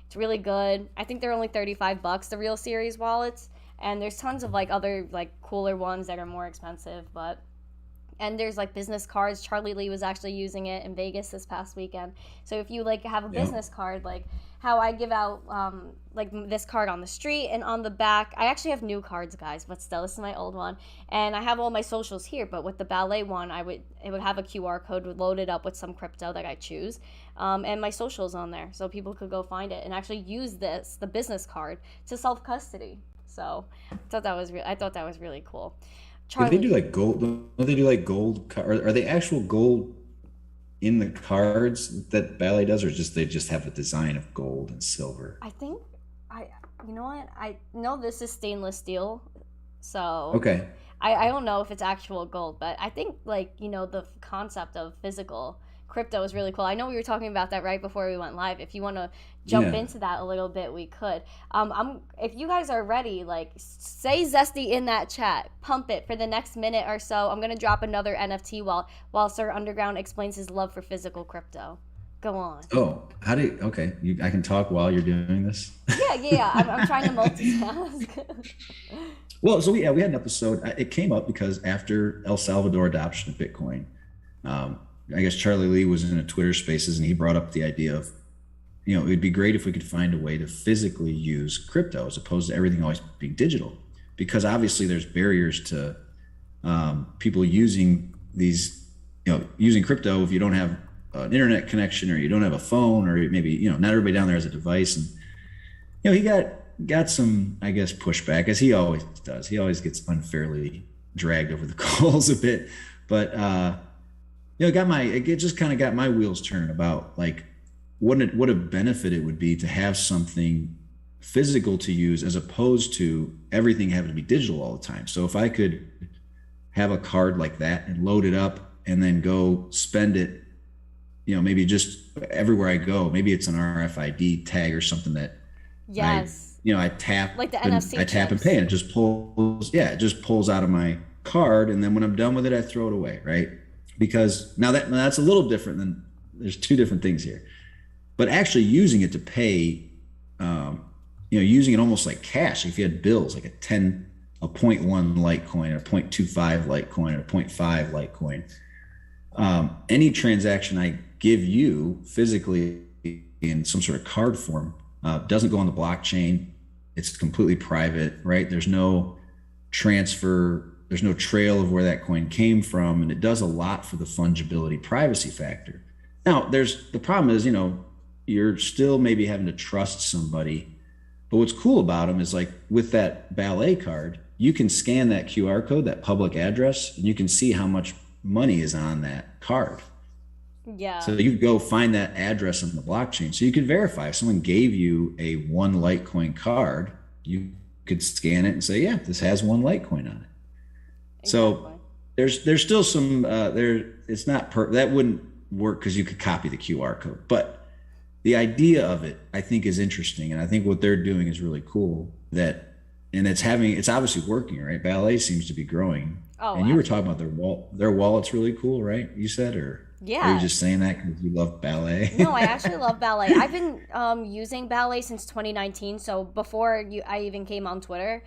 it's really good. I think they're only $35, the real series wallets, and there's tons of like other like cooler ones that are more expensive, and there's like business cards. Charlie Lee was actually using it in Vegas this past weekend. So if you like have a business card, like how I give out like this card on the street, and on the back, I actually have new cards, guys, but still, this is my old one, and I have all my socials here. But with the Ballet one, it would have a QR code loaded up with some crypto that I choose, and my socials on there, so people could go find it and actually use the business card, to self custody. So I thought that was really cool. Charlie, do they do like gold? Don't they do like gold? Are they actual gold in the cards that Ballet does, or they just have a design of gold and silver? I think you know what? I know this is stainless steel, so okay. I don't know if it's actual gold, but I think like the concept of physical crypto is really cool. I know we were talking about that right before we went live. If you want to jump into that a little bit, we could. If you guys are ready, like say zesty in that chat, pump it for the next minute or so. I'm gonna drop another NFT while Sir Underground explains his love for physical crypto. Go on. Oh, how do you? Okay, I can talk while you're doing this. Yeah. I'm trying to multitask. Well, so we had an episode. It came up because after El Salvador adoption of Bitcoin, I guess Charlie Lee was in a Twitter Spaces, and he brought up the idea of, it would be great if we could find a way to physically use crypto as opposed to everything always being digital, because obviously there's barriers to people using these, using crypto if you don't have an internet connection, or you don't have a phone, or maybe, not everybody down there has a device. And, he got some, I guess, pushback, as he always does. He always gets unfairly dragged over the coals a bit, but, it just kind of got my wheels turning about like what a benefit it would be to have something physical to use, as opposed to everything having to be digital all the time. So if I could have a card like that and load it up and then go spend it, maybe just everywhere I go, maybe it's an RFID tag or something that I tap, like the NFC I tap and pay, and it just pulls out of my card, and then when I'm done with it, I throw it away, right? Because now that's a little different than, there's two different things here, but actually using it to pay, using it almost like cash. If you had bills, like a 0.1 Litecoin, a 0.25 Litecoin, or a 0.5 Litecoin, any transaction I give you physically in some sort of card form doesn't go on the blockchain. It's completely private, right? There's no transfer. There's no trail of where that coin came from, and it does a lot for the fungibility privacy factor. Now, the problem is, you're still maybe having to trust somebody, but what's cool about them is, like with that Ballet card, you can scan that QR code, that public address, and you can see how much money is on that card. Yeah. So you go find that address on the blockchain. So you could verify if someone gave you a 1 Litecoin card, you could scan it and say, yeah, this has 1 Litecoin on it. So there's still some it's not that wouldn't work because you could copy the QR code, but the idea of it I think is interesting, and I think what they're doing is really cool. It's obviously working, right? Ballet seems to be growing. Oh, and you were talking about their wallet's really cool, right? You said, or Are you Yeah. just saying that because you love ballet? No, I actually love ballet. I've been using ballet since 2019. So before I even came on Twitter,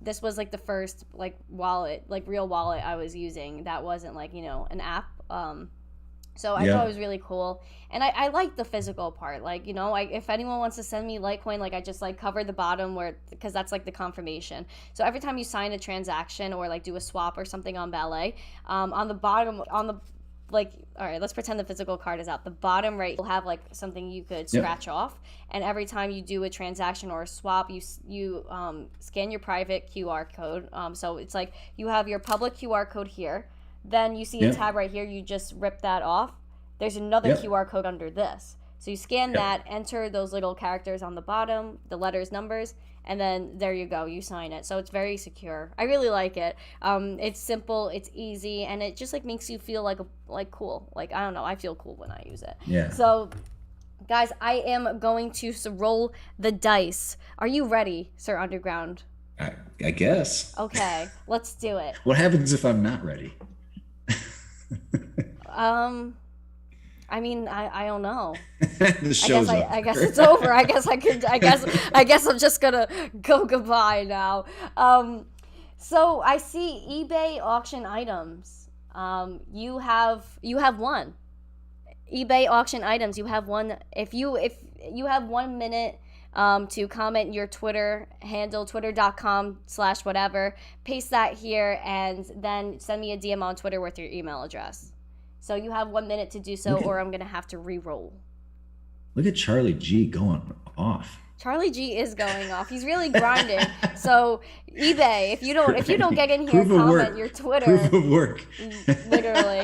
this was like the first like wallet, like real wallet I was using. That wasn't like an app. So I thought it Yeah. was really cool, and I like the physical part. Like if anyone wants to send me Litecoin, like I just like cover the bottom where because that's like the confirmation. So every time you sign a transaction or like do a swap or something on Ballet, on the bottom on the like all right, let's pretend the physical card is out. The bottom right will have like something you could Yep. scratch off, and every time you do a transaction or a swap, you scan your private QR code. So it's like you have your public QR code here. Then you see a Yep. tab right here. You just rip that off. There's another Yep. QR code under this. So you scan Yep. that, enter those little characters on the bottom, the letters, numbers, and then there you go. You sign it. So it's very secure. I really like it. It's simple, it's easy, and it just like makes you feel like cool. Like I don't know, I feel cool when I use it. Yeah. So guys, I am going to roll the dice. Are you ready, Sir Underground? I guess. Okay, let's do it. What happens if I'm not ready? I mean, I don't know. The show's up. I guess it's over. I guess I'm just gonna go goodbye now. So I see eBay auction items. You have one. eBay auction items. You have one. If you have 1 minute to comment your Twitter handle, twitter.com/whatever, paste that here, and then send me a DM on Twitter with your email address. So you have 1 minute to do so, Okay. or I'm gonna have to re-roll. Look at Charlie G going off. Charlie G is going off. He's really grinding. So eBay, if you don't get in here and Proof of comment work. your Twitter, Proof of work. literally.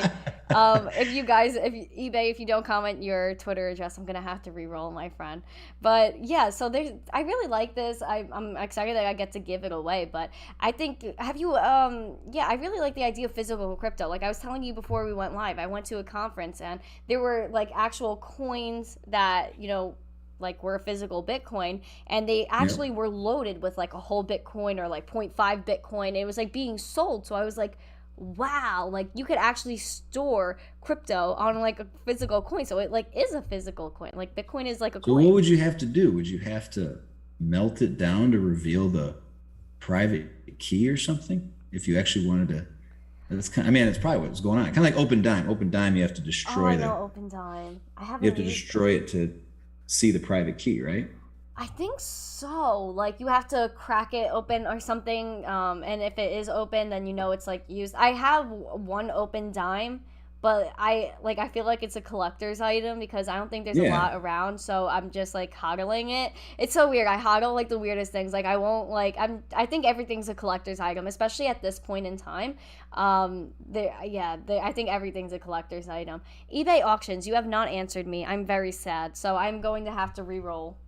If you don't comment your Twitter address, I'm gonna have to re-roll, my friend. But yeah, so I really like this. I'm excited that I get to give it away. But I think I really like the idea of physical crypto. Like I was telling you before we went live, I went to a conference and there were like actual coins that like were a physical Bitcoin, and they actually were loaded with like a whole Bitcoin or like point 0.5 Bitcoin. It was like being sold. So I was like, wow, like you could actually store crypto on like a physical coin. So it like is a physical coin. Like Bitcoin is like a So coin. what would you have to do? Would you have to melt it down to reveal the private key or something? If you actually wanted to, that's it's probably what's going on. Kind of like Open Dime. Open Dime, you have to Oh, destroy I the, know Open Dime. I haven't you have to used destroy it to see the private key, right? I think so. Like you have to crack it open or something. And if it is open, then it's like used. I have one Open Dime, but I feel like it's a collector's item because I don't think there's a Yeah. lot around. So I'm just like hodling it. It's so weird. I hodl like the weirdest things. Like I won't like I think everything's a collector's item, especially at this point in time. I think everything's a collector's item. eBay auctions. You have not answered me. I'm very sad. So I'm going to have to re-roll.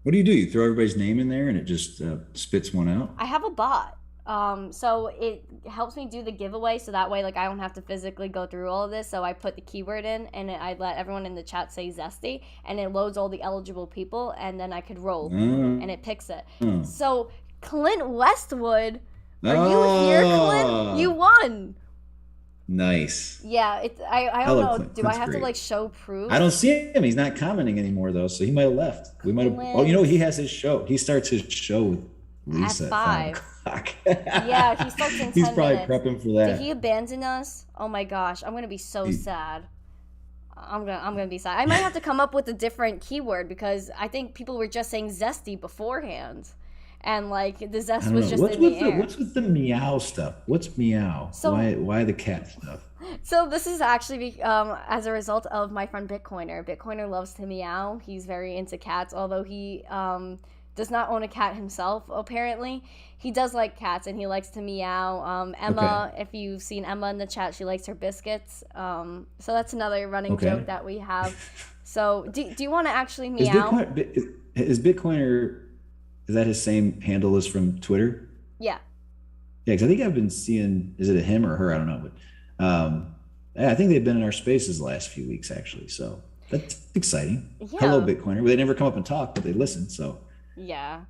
What do? You throw everybody's name in there and it just spits one out? I have a bot. So it helps me do the giveaway, so that way like I don't have to physically go through all of this. So I put the keyword in and I let everyone in the chat say zesty, and it loads all the eligible people, and then I could roll and it picks it. Oh. So Clint Westwood, are you here, Clint? You won. Nice. Yeah, I don't Hello, know. Clint. Do I Clint's have to great. like show proof? I don't see him. He's not commenting anymore though, so he might have left. We might have. Oh, he has his show. He starts his show with Lisa At at 5. 5 o'clock. Yeah, he starts in 10 He's probably minutes. prepping for that. Did he abandon us? Oh my gosh, I'm gonna be so sad. I'm gonna be sad. I might have to come up with a different keyword because I think people were just saying zesty beforehand, and like the I zest don't was know. just What's in the with air. what's with the meow stuff? What's meow? So- why the cat stuff? So this is actually as a result of my friend Bitcoiner. Bitcoiner loves to meow. He's very into cats, although he does not own a cat himself. Apparently, he does like cats and he likes to meow. Emma, if you've seen Emma in the chat, she likes her biscuits. So that's another running joke that we have. So do you want to actually meow? Is Bitcoiner? Is that his same handle as from Twitter? Yeah. Yeah, because I think I've been seeing. Is it a him or her? I don't know, but yeah, I think they've been in our spaces the last few weeks actually. So that's exciting. Yeah. Hello, Bitcoiner. Well, they never come up and talk, but they listen. So Yeah.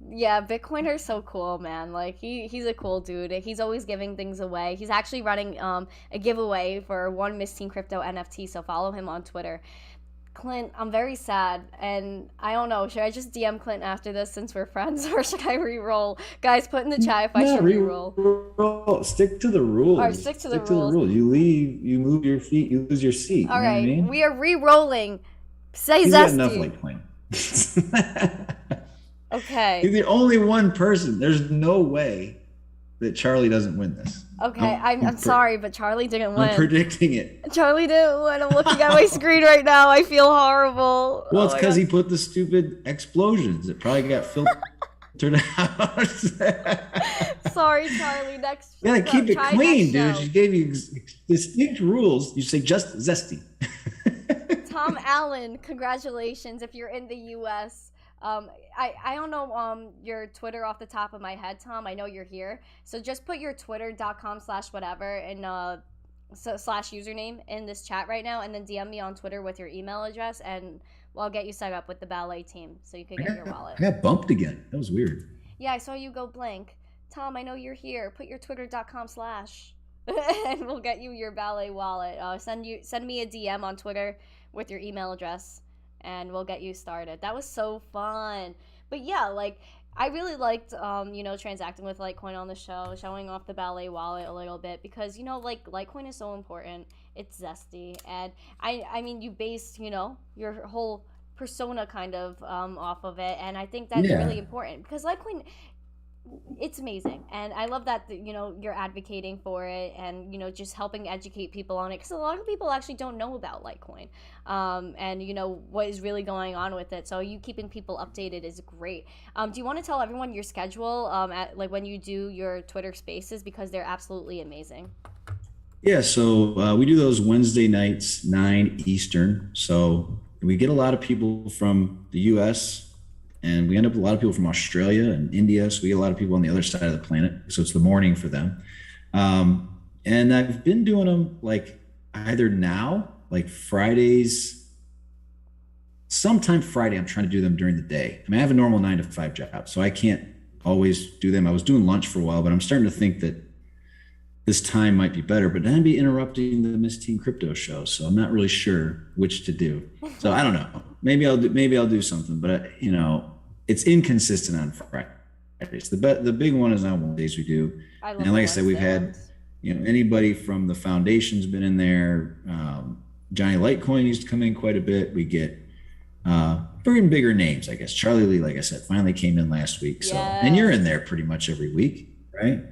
Yeah, Bitcoiner's so cool, man. Like he's a cool dude. He's always giving things away. He's actually running a giveaway for one Miss Teen Crypto NFT, so follow him on Twitter. Clint, I'm very sad, and I don't know. Should I just DM Clint after this since we're friends, or should I re-roll? Guys, put in the chat if I should re-roll. Stick to the rules. All right, stick to the rules. You leave, you move your feet, you lose your seat. All right, I mean? we are re-rolling. Say He's Zesty. got enough Litecoin. Okay. He's the only one person. There's no way that Charlie doesn't win this. Okay, I'm sorry, but Charlie didn't win. I'm predicting it. Charlie didn't win. I'm looking at my screen right now. I feel horrible. Well, it's because he put the stupid explosions. It probably got filtered out. Sorry, Charlie. Next. You gotta keep it clean, dude. Show. She gave you distinct rules. You say just zesty. Tom Allen, congratulations if you're in the U.S. I don't know your Twitter off the top of my head, Tom. I know you're here, so just put your twitter.com/whatever and slash username in this chat right now, and then DM me on Twitter with your email address, and I'll get you set up with the ballet team so you can get your wallet. I got bumped again. That was weird. Yeah, I saw you go blank. Tom, I know you're here. Put your twitter.com/ and we'll get you your ballet wallet. Send me a DM on Twitter with your email address, and we'll get you started. That was so fun. But yeah, like I really liked transacting with Litecoin on the show, showing off the Ballet Wallet a little bit, because like Litecoin is so important. It's zesty, and I mean you based your whole persona kind of off of it, and I think that's really important because Litecoin, it's amazing, and I love that you're advocating for it, and just helping educate people on it, because a lot of people actually don't know about Litecoin, and what is really going on with it. So you keeping people updated is great. Do you want to tell everyone your schedule at like when you do your Twitter Spaces, because they're absolutely amazing? Yeah, so we do those Wednesday nights, 9 Eastern. So we get a lot of people from the U.S. and we end up with a lot of people from Australia and India. So we get a lot of people on the other side of the planet. So it's the morning for them. And I've been doing them like either now, like Fridays, sometime Friday, I'm trying to do them during the day. I mean, I have a normal 9-to-5 job, so I can't always do them. I was doing lunch for a while, but I'm starting to think that this time might be better, but then I'd be interrupting the Miss Teen Crypto show. So I'm not really sure which to do. So I don't know. Maybe I'll do something, but it's inconsistent on Fridays. The big one is on Wednesdays we do. And like I said, we've had, anybody from the foundation's been in there. Johnny Litecoin used to come in quite a bit. We get bigger and bigger names, I guess. Charlie Lee, like I said, finally came in last week. So, and you're in there pretty much every week, right?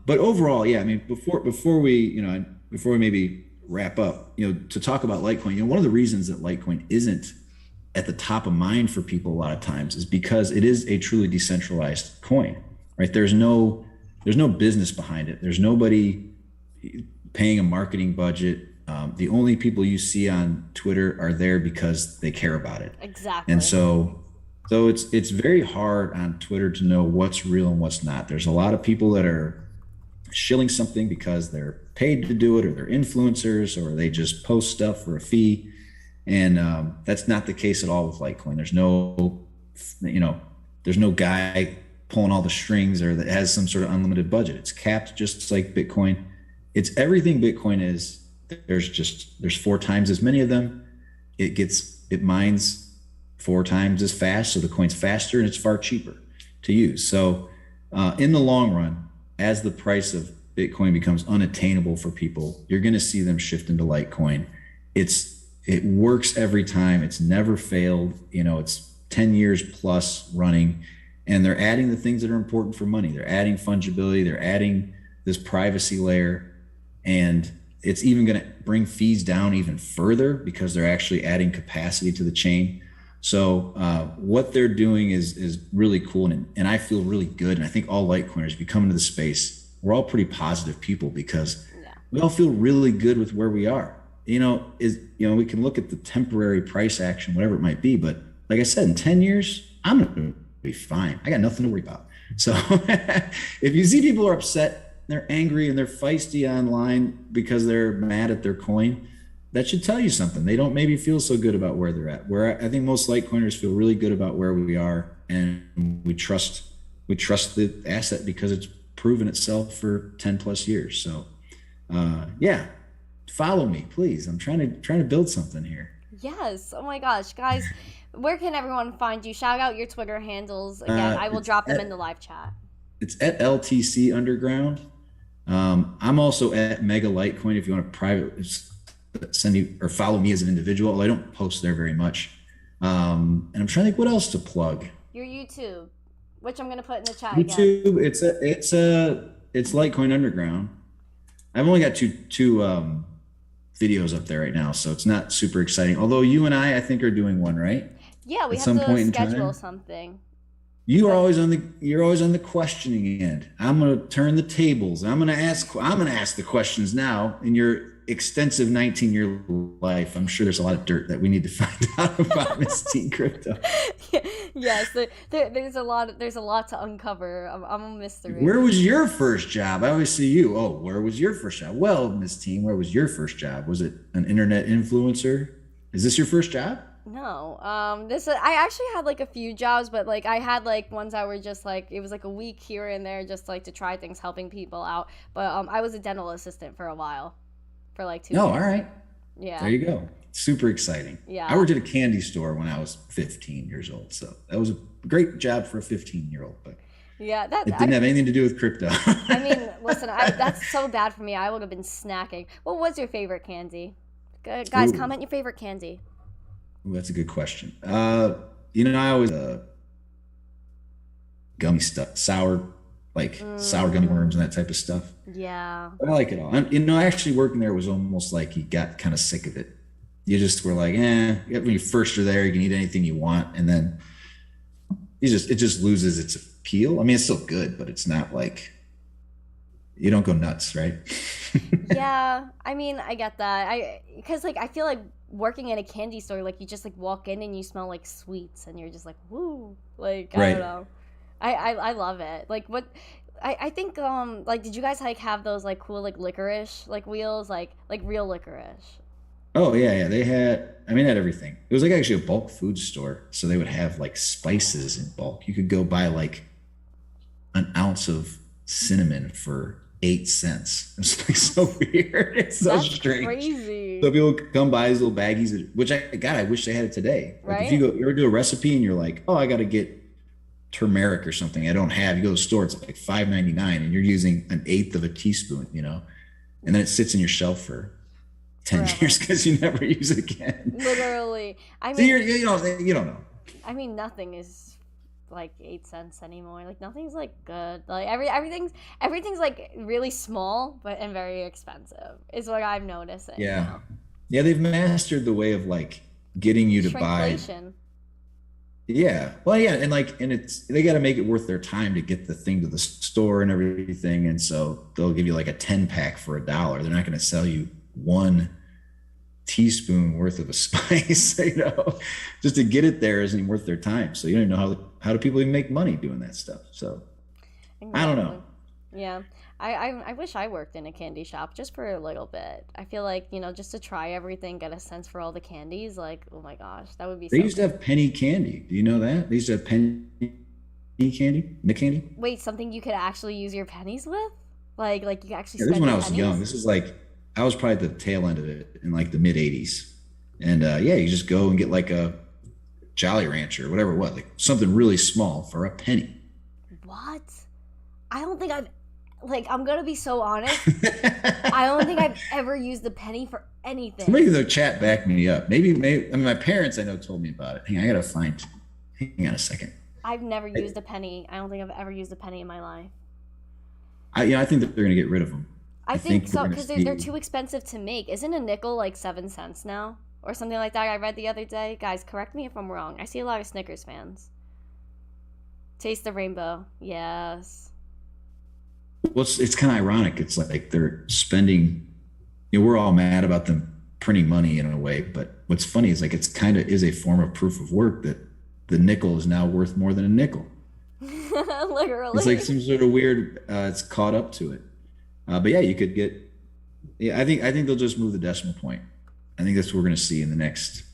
But overall, yeah, I mean, before we maybe wrap up, to talk about Litecoin, one of the reasons that Litecoin isn't at the top of mind for people a lot of times is because it is a truly decentralized coin, right? There's no business behind it. There's nobody paying a marketing budget. The only people you see on Twitter are there because they care about it. Exactly. And so it's very hard on Twitter to know what's real and what's not. There's a lot of people that are shilling something because they're paid to do it, or they're influencers, or they just post stuff for a fee. And that's not the case at all with Litecoin. There's no guy pulling all the strings or that has some sort of unlimited budget. It's capped just like Bitcoin. It's everything Bitcoin is. There's 4 times as many of them. It mines 4 times as fast, so the coin's faster and it's far cheaper to use. So in the long run, as the price of Bitcoin becomes unattainable for people, you're going to see them shift into Litecoin. It works every time. It's never failed. It's 10 years plus running, and they're adding the things that are important for money. They're adding fungibility. They're adding this privacy layer, and it's even going to bring fees down even further because they're actually adding capacity to the chain. So what they're doing is really cool, and I feel really good. And I think all Litecoiners, if you come into the space, we're all pretty positive people because we all feel really good with where we are. We can look at the temporary price action, whatever it might be, but like I said, in 10 years, I'm going to be fine. I got nothing to worry about. So if you see people are upset, they're angry and they're feisty online because they're mad at their coin, that should tell you something. They don't maybe feel so good about where they're at. Where I think most Litecoiners feel really good about where we are and we trust the asset because it's proven itself for 10 plus years. So yeah, follow me, please. I'm trying to build something here. Yes. Oh my gosh, guys, where can everyone find you? Shout out your Twitter handles again. I will drop them in the live chat. It's at LTC Underground. I'm also at Mega Litecoin if you want to private send you or follow me as an individual. I don't post there very much. And I'm trying to think what else to plug. Your YouTube, which I'm gonna put in the chat YouTube, again. it's Litecoin Underground. I've only got two videos up there right now, so it's not super exciting. Although you and I think are doing one, right? Yeah, we At have some to point in schedule time? something. You're always on the questioning end. I'm going to turn the tables. I'm going to ask the questions now. In your extensive 19-year life, I'm sure there's a lot of dirt that we need to find out about Miss Teen Crypto. Yes, there's a lot to uncover. I'm a mystery. Where was your first job? I always see you. Oh, where was your first job? Well, Miss Teen, where was your first job? Was it an internet influencer? Is this your first job? No, I actually had like a few jobs, but like I had like ones that were just like, it was like a week here and there, just like to try things, helping people out. But I was a dental assistant for a while, for like 2 years. Oh, all right. Yeah. There you go. Super exciting. Yeah. I worked at a candy store when I was 15 years old, so that was a great job for a 15-year-old. But yeah, it didn't have anything to do with crypto. I mean, listen, that's so bad for me. I would have been snacking. What was your favorite candy? Guys, comment your favorite candy. Ooh, that's a good question. I always gummy stuff, sour gummy worms and that type of stuff. Yeah. I like it all. Actually working there was almost like you got kind of sick of it. You just were like, when you first are there, you can eat anything you want, and then it just loses its appeal. I mean, it's still good, but it's not like you don't go nuts, right? Yeah, I mean, I get that. Because like I feel like working in a candy store, like you just like walk in and you smell like sweets, and you're just like, woo, like I don't know. I love it. Like what I think like did you guys like have those like cool like licorice like wheels like real licorice? Oh yeah. They had everything. It was like actually a bulk food store, so they would have like spices in bulk. You could go buy like an ounce of cinnamon for 8 cents. It's like so weird. It's so That's strange. Crazy. So people come buy these little baggies, which I wish they had it today. Like Right? if you ever do a recipe and you're like, oh, I got to get turmeric or something I don't have. You go to the store, it's like $5.99, and you're using 1/8 of a teaspoon, and then it sits in your shelf for 10 years because you never use it again. Literally. I So mean, you don't know. I mean, nothing is like 8 cents anymore. Like nothing's like good. Like everything's like really small and very expensive is what I'm noticing. Yeah. Yeah, they've mastered the way of like getting you to buy. Shrinkflation. Yeah. Well, yeah, and they got to make it worth their time to get the thing to the store and everything, and so they'll give you like a 10-pack for $1. They're not going to sell you 1 teaspoon worth of a spice, just to get it there isn't even worth their time. So you don't even know how do people even make money doing that stuff. So exactly. I don't know. Yeah. I wish I worked in a candy shop just for a little bit. I feel like, just to try everything, get a sense for all the candies, like, oh my gosh, that would be They used to have penny candy. Do you know that? They used to have penny candy? Nick candy? Wait, something you could actually use your pennies with? Like you could actually Yeah, this is when I was young. This is like, I was probably at the tail end of it in like the mid 80s. And you just go and get like a Jolly Rancher or whatever it was, like something really small for a penny. What? I don't think I'm going to be so honest. I don't think I've ever used the penny for anything. Somebody in the chat backed me up. Maybe, my parents I know told me about it. Hang on a second. I've never used a penny. I don't think I've ever used a penny in my life. I think that they're going to get rid of them. I think so, because they're too expensive to make. Isn't a nickel like 7 cents now? Or something like that I read the other day? Guys, correct me if I'm wrong. I see a lot of Snickers fans. Taste the rainbow. Yes. Well, it's kind of ironic. It's like they're spending, we're all mad about them printing money in a way, but what's funny is like it's kind of is a form of proof of work that the nickel is now worth more than a nickel. Literally. It's like some sort of weird, it's caught up to it. But yeah, you could get, I think they'll just move the decimal point. I think that's what we're going to see in the next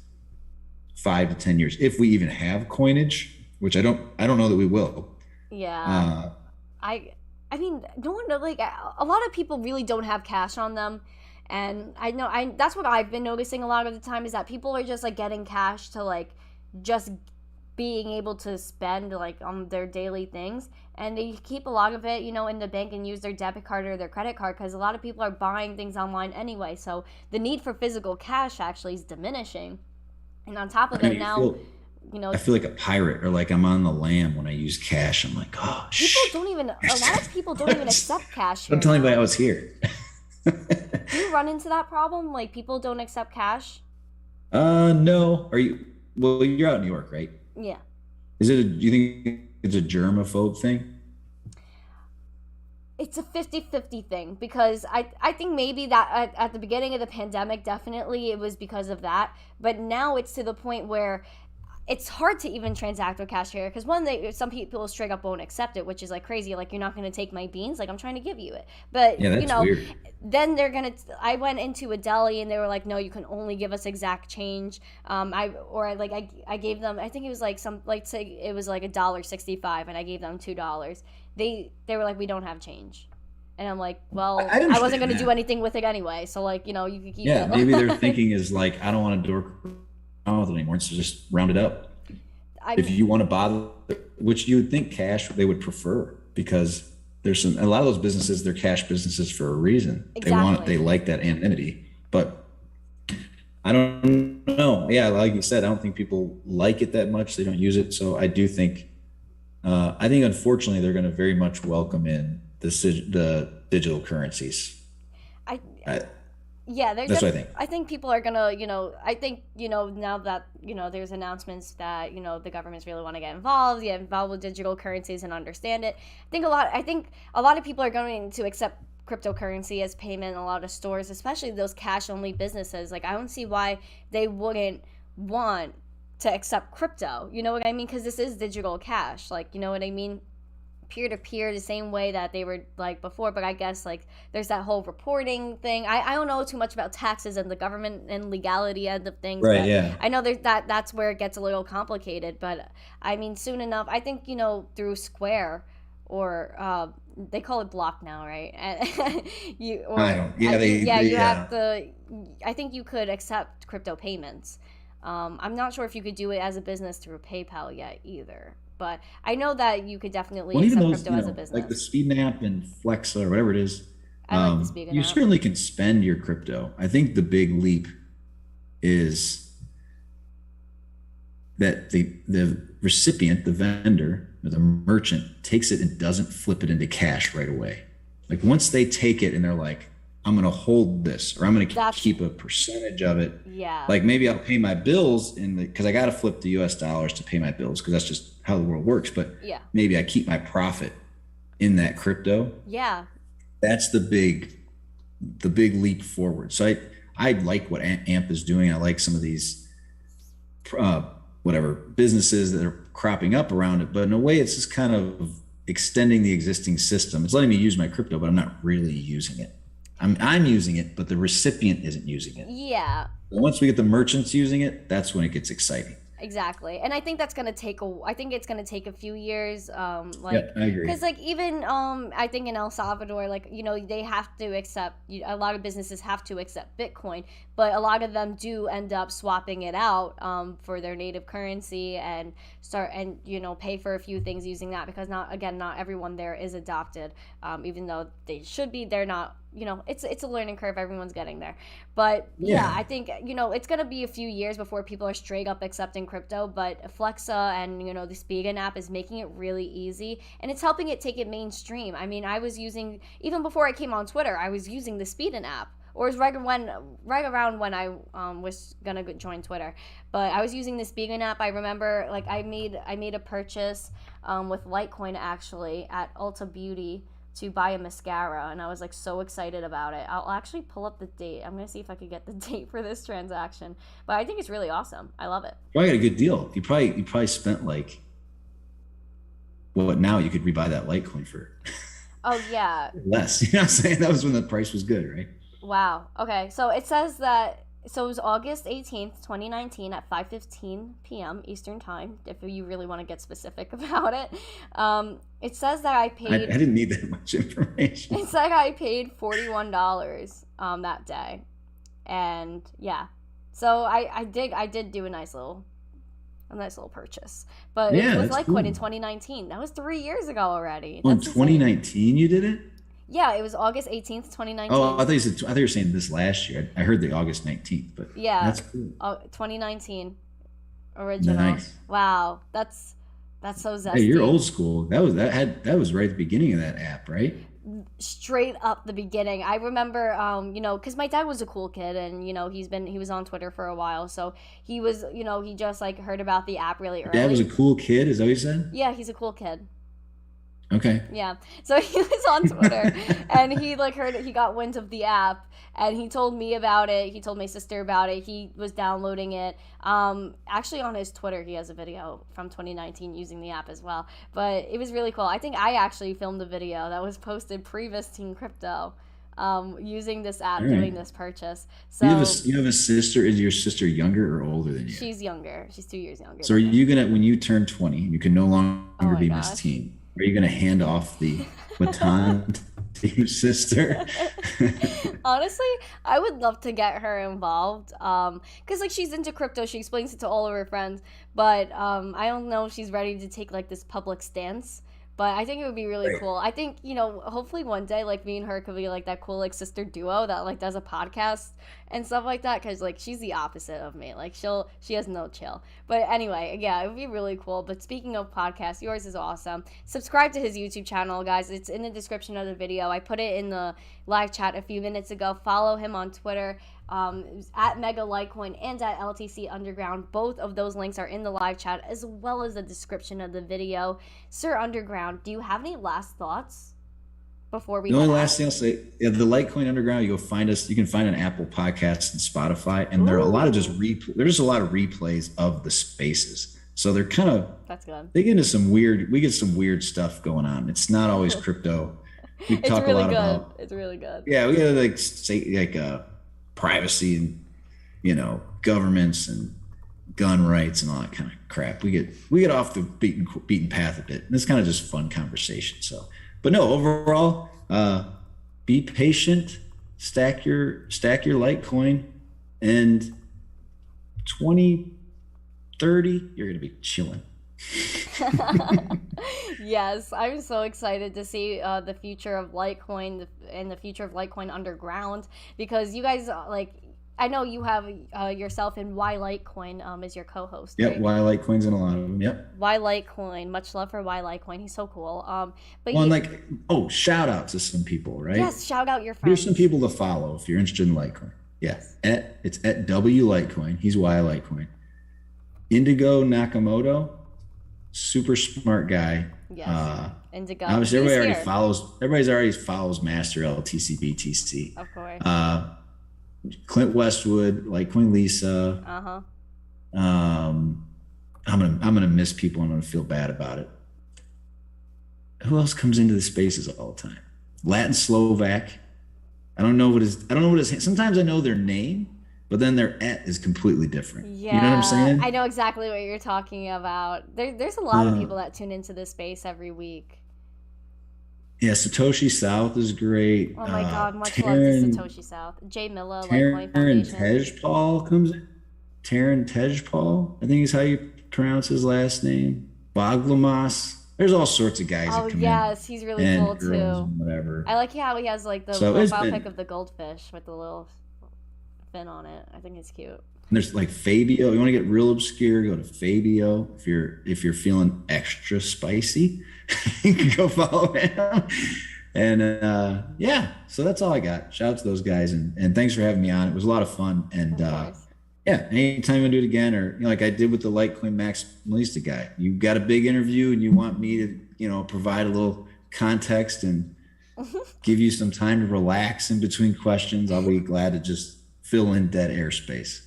5 to 10 years. If we even have coinage, which I don't know that we will. Yeah. Uh, I mean, no one like a lot of people really don't have cash on them, and I know I that's what I've been noticing a lot of the time is that people are just like getting cash to like just being able to spend like on their daily things, and they keep a lot of it, in the bank and use their debit card or their credit card because a lot of people are buying things online anyway. So the need for physical cash actually is diminishing, and on top of I it mean, now, you know, I feel like a pirate or like I'm on the lam when I use cash. I'm like, oh, people shh. don't even a lot of people don't even accept cash here Don't tell anybody I now. was here. Do you run into that problem? Like people don't accept cash? No. Are you? Well, you're out in New York, right? Yeah. Is it? Do you think it's a germaphobe thing? It's a 50-50 thing because I think maybe that at the beginning of the pandemic, definitely it was because of that. But now it's to the point where it's hard to even transact with cash here because some people straight up won't accept it, which is like crazy. Like you're not going to take my beans, like I'm trying to give you it. But Yeah, that's weird. then they're gonna. I went into a deli and they were like, no, you can only give us exact change. I gave them. I think it was like say it was like $1.65 and I gave them $2. They were like, we don't have change. And I'm like, well, I I wasn't understand going to do that. anything with it anyway. So, like, you could keep Yeah, it. maybe their thinking is like, I don't want to dork around with it anymore. So just round it up. I If mean, you want to bother, which you would think cash they would prefer because there's a lot of those businesses, they're cash businesses for a reason. Exactly. They like that anonymity. But I don't know. Yeah, like you said, I don't think people like it that much. They don't use it. So I think unfortunately they're going to very much welcome in the digital currencies. I I, Yeah, that's what I think. I think people are gonna, I think, now that, there's announcements that, the governments really want to get involved with digital currencies and understand it. I think a lot of people are going to accept cryptocurrency as payment in a lot of stores, especially those cash only businesses. Like I don't see why they wouldn't want to accept crypto. You know what I mean? Because this is digital cash. Like, you know what I mean? Peer to peer the same way that they were like before, but I guess like there's that whole reporting thing. I don't know too much about taxes and the government and legality end of things, Right. but Yeah. I know that's where it gets a little complicated. But I mean, soon enough, I think through Square or they call it Block now, right? you or I don't. Yeah. I think yeah, They you have to. I think you could accept crypto payments. I'm not sure if you could do it as a business through PayPal yet either. But I know that you could definitely Well, even accept those, crypto as a like the business. Speed Map and Flexa or whatever it is, I like the Spiga you app. certainly can spend your crypto. I think the big leap is that the recipient, the vendor, or the merchant takes it and doesn't flip it into cash right away. Like once they take it and they're like, I'm going to hold this or I'm going to That's keep a percentage of it. yeah, Like maybe I'll pay my bills because I got to flip the US dollars to pay my bills because that's just how the world works. But yeah, maybe I keep my profit in that crypto. yeah. That's the big leap forward. So I like what AMP is doing. I like some of these whatever businesses that are cropping up around it, but in a way it's just kind of extending the existing system. It's letting me use my crypto, but I'm not really using it. I'm using it, but the recipient isn't using it. Yeah, But once we get the merchants using it, that's when it gets exciting. exactly. And I think that's gonna take I think it's gonna take a few years. Yeah, I agree. Because like even I think in El Salvador, like they have to accept. A lot of businesses have to accept Bitcoin, but a lot of them do end up swapping it out for their native currency and pay for a few things using that because not everyone there is adopted. Even though they should be, they're not. It's a learning curve. Everyone's getting there. But yeah, I think, it's going to be a few years before people are straight up accepting crypto. But Flexa and, the Spigen app is making it really easy. And it's helping it take it mainstream. I mean, I was using, even before I came on Twitter, I was using the Spigen app. Or it was right around when I was going to join Twitter. But I was using the Spigen app. I remember, like, I made a purchase with Litecoin, actually, at Ulta Beauty to buy a mascara, and I was like so excited about it. I'll actually pull up the date. I'm gonna see if I could get the date for this transaction, but I think it's really awesome. I love it. Well, I got a good deal. You probably spent like what now you could rebuy that Litecoin for Oh yeah. less. You know what I'm saying? That was when the price was good, right? Wow. Okay, so it says that So it was August 18th, 2019 at 5:15 p.m. Eastern Time, if you really want to get specific about it. It says that I paid... I didn't need that much information. It said I paid $41 that day. And yeah. So I did do a nice little purchase. But Yeah, it was that's Litecoin cool. in 2019. That was 3 years ago already. Oh, in That's insane. 2019 you did it? Yeah, it was August 18th, 2019. Oh, I thought you were saying this last year. I heard the August 19th, but Yeah. that's cool. 2019 original. Nice. Wow, that's so zesty. Hey, you're old school. That was right at the beginning of that app, right? Straight up the beginning. I remember, because my dad was a cool kid, and he was on Twitter for a while, so he was, he just like heard about the app really early. Dad was a cool kid, is that what you said? Yeah, he's a cool kid. Okay. Yeah. So he was on Twitter and he got wind of the app and he told me about it. He told my sister about it. He was downloading it. Actually on his Twitter, he has a video from 2019 using the app as well. But it was really cool. I think I actually filmed a video that was posted pre-Teen Crypto, using this app, All right. doing this purchase. So You have a sister. Is your sister younger or older than you? she's younger. She's 2 years younger. So are than me. you gonna, when you turn 20, you can no longer Oh my be gosh. Miss Teen. Are you gonna hand off the baton to your sister? Honestly, I would love to get her involved, because like she's into crypto. She explains it to all of her friends, but I don't know if she's ready to take like this public stance. But I think it would be really Right. cool. I think, hopefully one day, like, me and her could be, like, that cool, like, sister duo that, like, does a podcast and stuff like that. Because, like, she's the opposite of me. Like, she has no chill. But anyway, yeah, it would be really cool. But speaking of podcasts, yours is awesome. Subscribe to his YouTube channel, guys. It's in the description of the video. I put it in the live chat a few minutes ago. Follow him on Twitter. It was at Mega Litecoin and at LTC Underground. Both of those links are in the live chat as well as the description of the video. Sir Underground, do you have any last thoughts before we The only head last out? thing I'll say, the Litecoin Underground, you'll find us. You can find an Apple Podcast and Spotify, and there are a lot of there's a lot of replays of the spaces. So they're kind of That's good. we get some weird stuff going on. It's not always crypto. We It's talk really a lot good. about It's really good. we gotta like say like privacy and governments and gun rights and all that kind of crap. We get off the beaten path a bit. And it's kind of just fun conversation. So, but no, overall, be patient, stack your Litecoin, and 2030 you're gonna be chilling. Yes, I'm so excited to see the future of Litecoin and the future of Litecoin Underground, because you guys I know you have yourself and Why Litecoin is your co-host. Yep, Right? why Litecoin's in a lot of them. Yep. Why Litecoin? Much love for Why Litecoin. He's so cool. But Well, and shout out to some people, right? yes, shout out your friends. Here's some people to follow if you're interested in Litecoin. Yes. It's at W Litecoin. He's Y Litecoin. Indigo Nakamoto, super smart guy. Yes. Indigo. Obviously, He's everybody here, already follows Master LTC BTC. of course. Clint Westwood, Litecoin Lisa. I'm gonna miss people. I'm gonna feel bad about it. Who else comes into the spaces all the time? Latin Slovak. I don't know what his. Sometimes I know their name, but then their is completely different. Yeah, You know what I'm saying? I know exactly what you're talking about. There's a lot of people that tune into this space every week. Yeah, Satoshi South is great. Oh my God, much love to Satoshi South. Jay Miller, Litecoin Taryn Foundation. Tejpaul comes in. Taryn Tejpaul, I think is how you pronounce his last name. Baglamas. There's all sorts of guys Oh that come yes, he's really in. cool And girls too. and whatever. I like how he has like the So it's profile been- pic of the goldfish with the little fin on it. I think it's cute. And there's like Fabio. You want to get real obscure? Go to Fabio. If you're feeling extra spicy, you can go follow him. And yeah, so that's all I got. Shout out to those guys, and thanks for having me on. It was a lot of fun. And Of course. yeah, anytime you want to do it again, or like I did with the Litecoin Maximalista guy, you got a big interview and you want me to provide a little context and give you some time to relax in between questions, I'll be glad to just fill in dead airspace.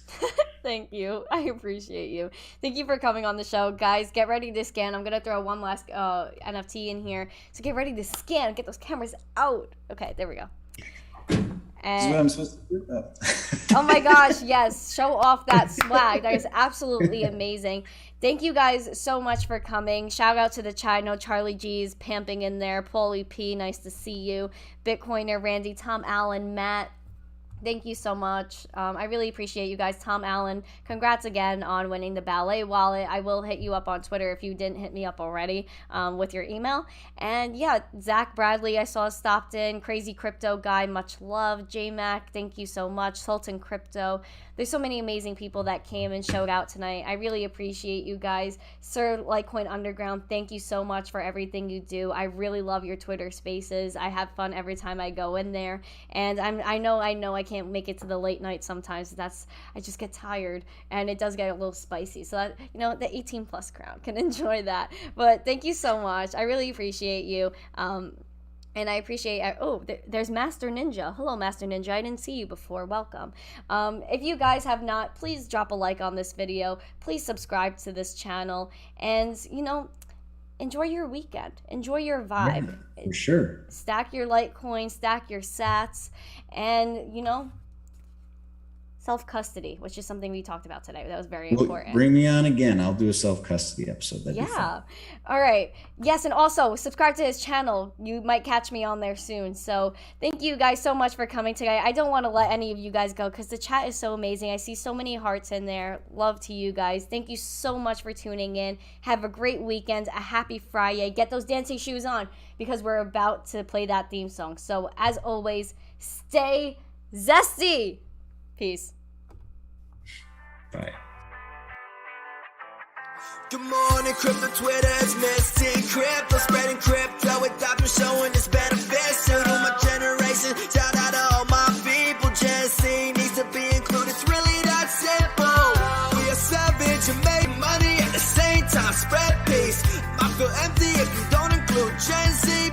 Thank you. I appreciate you. Thank you for coming on the show. Guys, get ready to scan. I'm going to throw one last NFT in here. So get ready to scan. Get those cameras out. Okay, there we go. This is what I'm supposed to do. Oh. Oh my gosh, yes. Show off that swag. That is absolutely amazing. Thank you guys so much for coming. Shout out to the chat. I know Charlie G's pamping in there. Paulie P, nice to see you. Bitcoiner, Randy, Tom Allen, Matt. Thank you so much. I really appreciate you guys. Tom Allen, congrats again on winning the Ballet Wallet. I will hit you up on Twitter if you didn't hit me up already with your email. And yeah, Zach Bradley, I saw stopped in. Crazy Crypto Guy, much love. J-Mac, thank you so much. Sultan Crypto. There's so many amazing people that came and showed out tonight. I really appreciate you guys. Sir Litecoin Underground, thank you so much for everything you do. I really love your Twitter spaces. I have fun every time I go in there. And I know I can't make it to the late night sometimes. I just get tired and it does get a little spicy. So that, the 18 plus crowd can enjoy that. But thank you so much. I really appreciate you. And I appreciate, there's Master Ninja. Hello, Master Ninja. I didn't see you before. Welcome. If you guys have not, please drop a like on this video. Please subscribe to this channel. And, enjoy your weekend. Enjoy your vibe. Yeah, for sure. Stack your Litecoin, stack your sats, and, self-custody, which is something we talked about today. That was very important. Bring me on again. I'll do a self-custody episode. That'd be fun. All right. Yes, and also subscribe to his channel. You might catch me on there soon. So thank you guys so much for coming today. I don't want to let any of you guys go because the chat is so amazing. I see so many hearts in there. Love to you guys. Thank you so much for tuning in. Have a great weekend. A happy Friday. Get those dancing shoes on because we're about to play that theme song. So as always, stay zesty. Peace. Bye. Good morning, crypto Twitter is misty. Crypto spreading crypto with doctors showing its benefits to my generation. Shout out to all my people. Gen Z needs to be included. It's really that simple. We are savage and make money at the same time. Spread peace. I feel empty if you don't include Gen Z.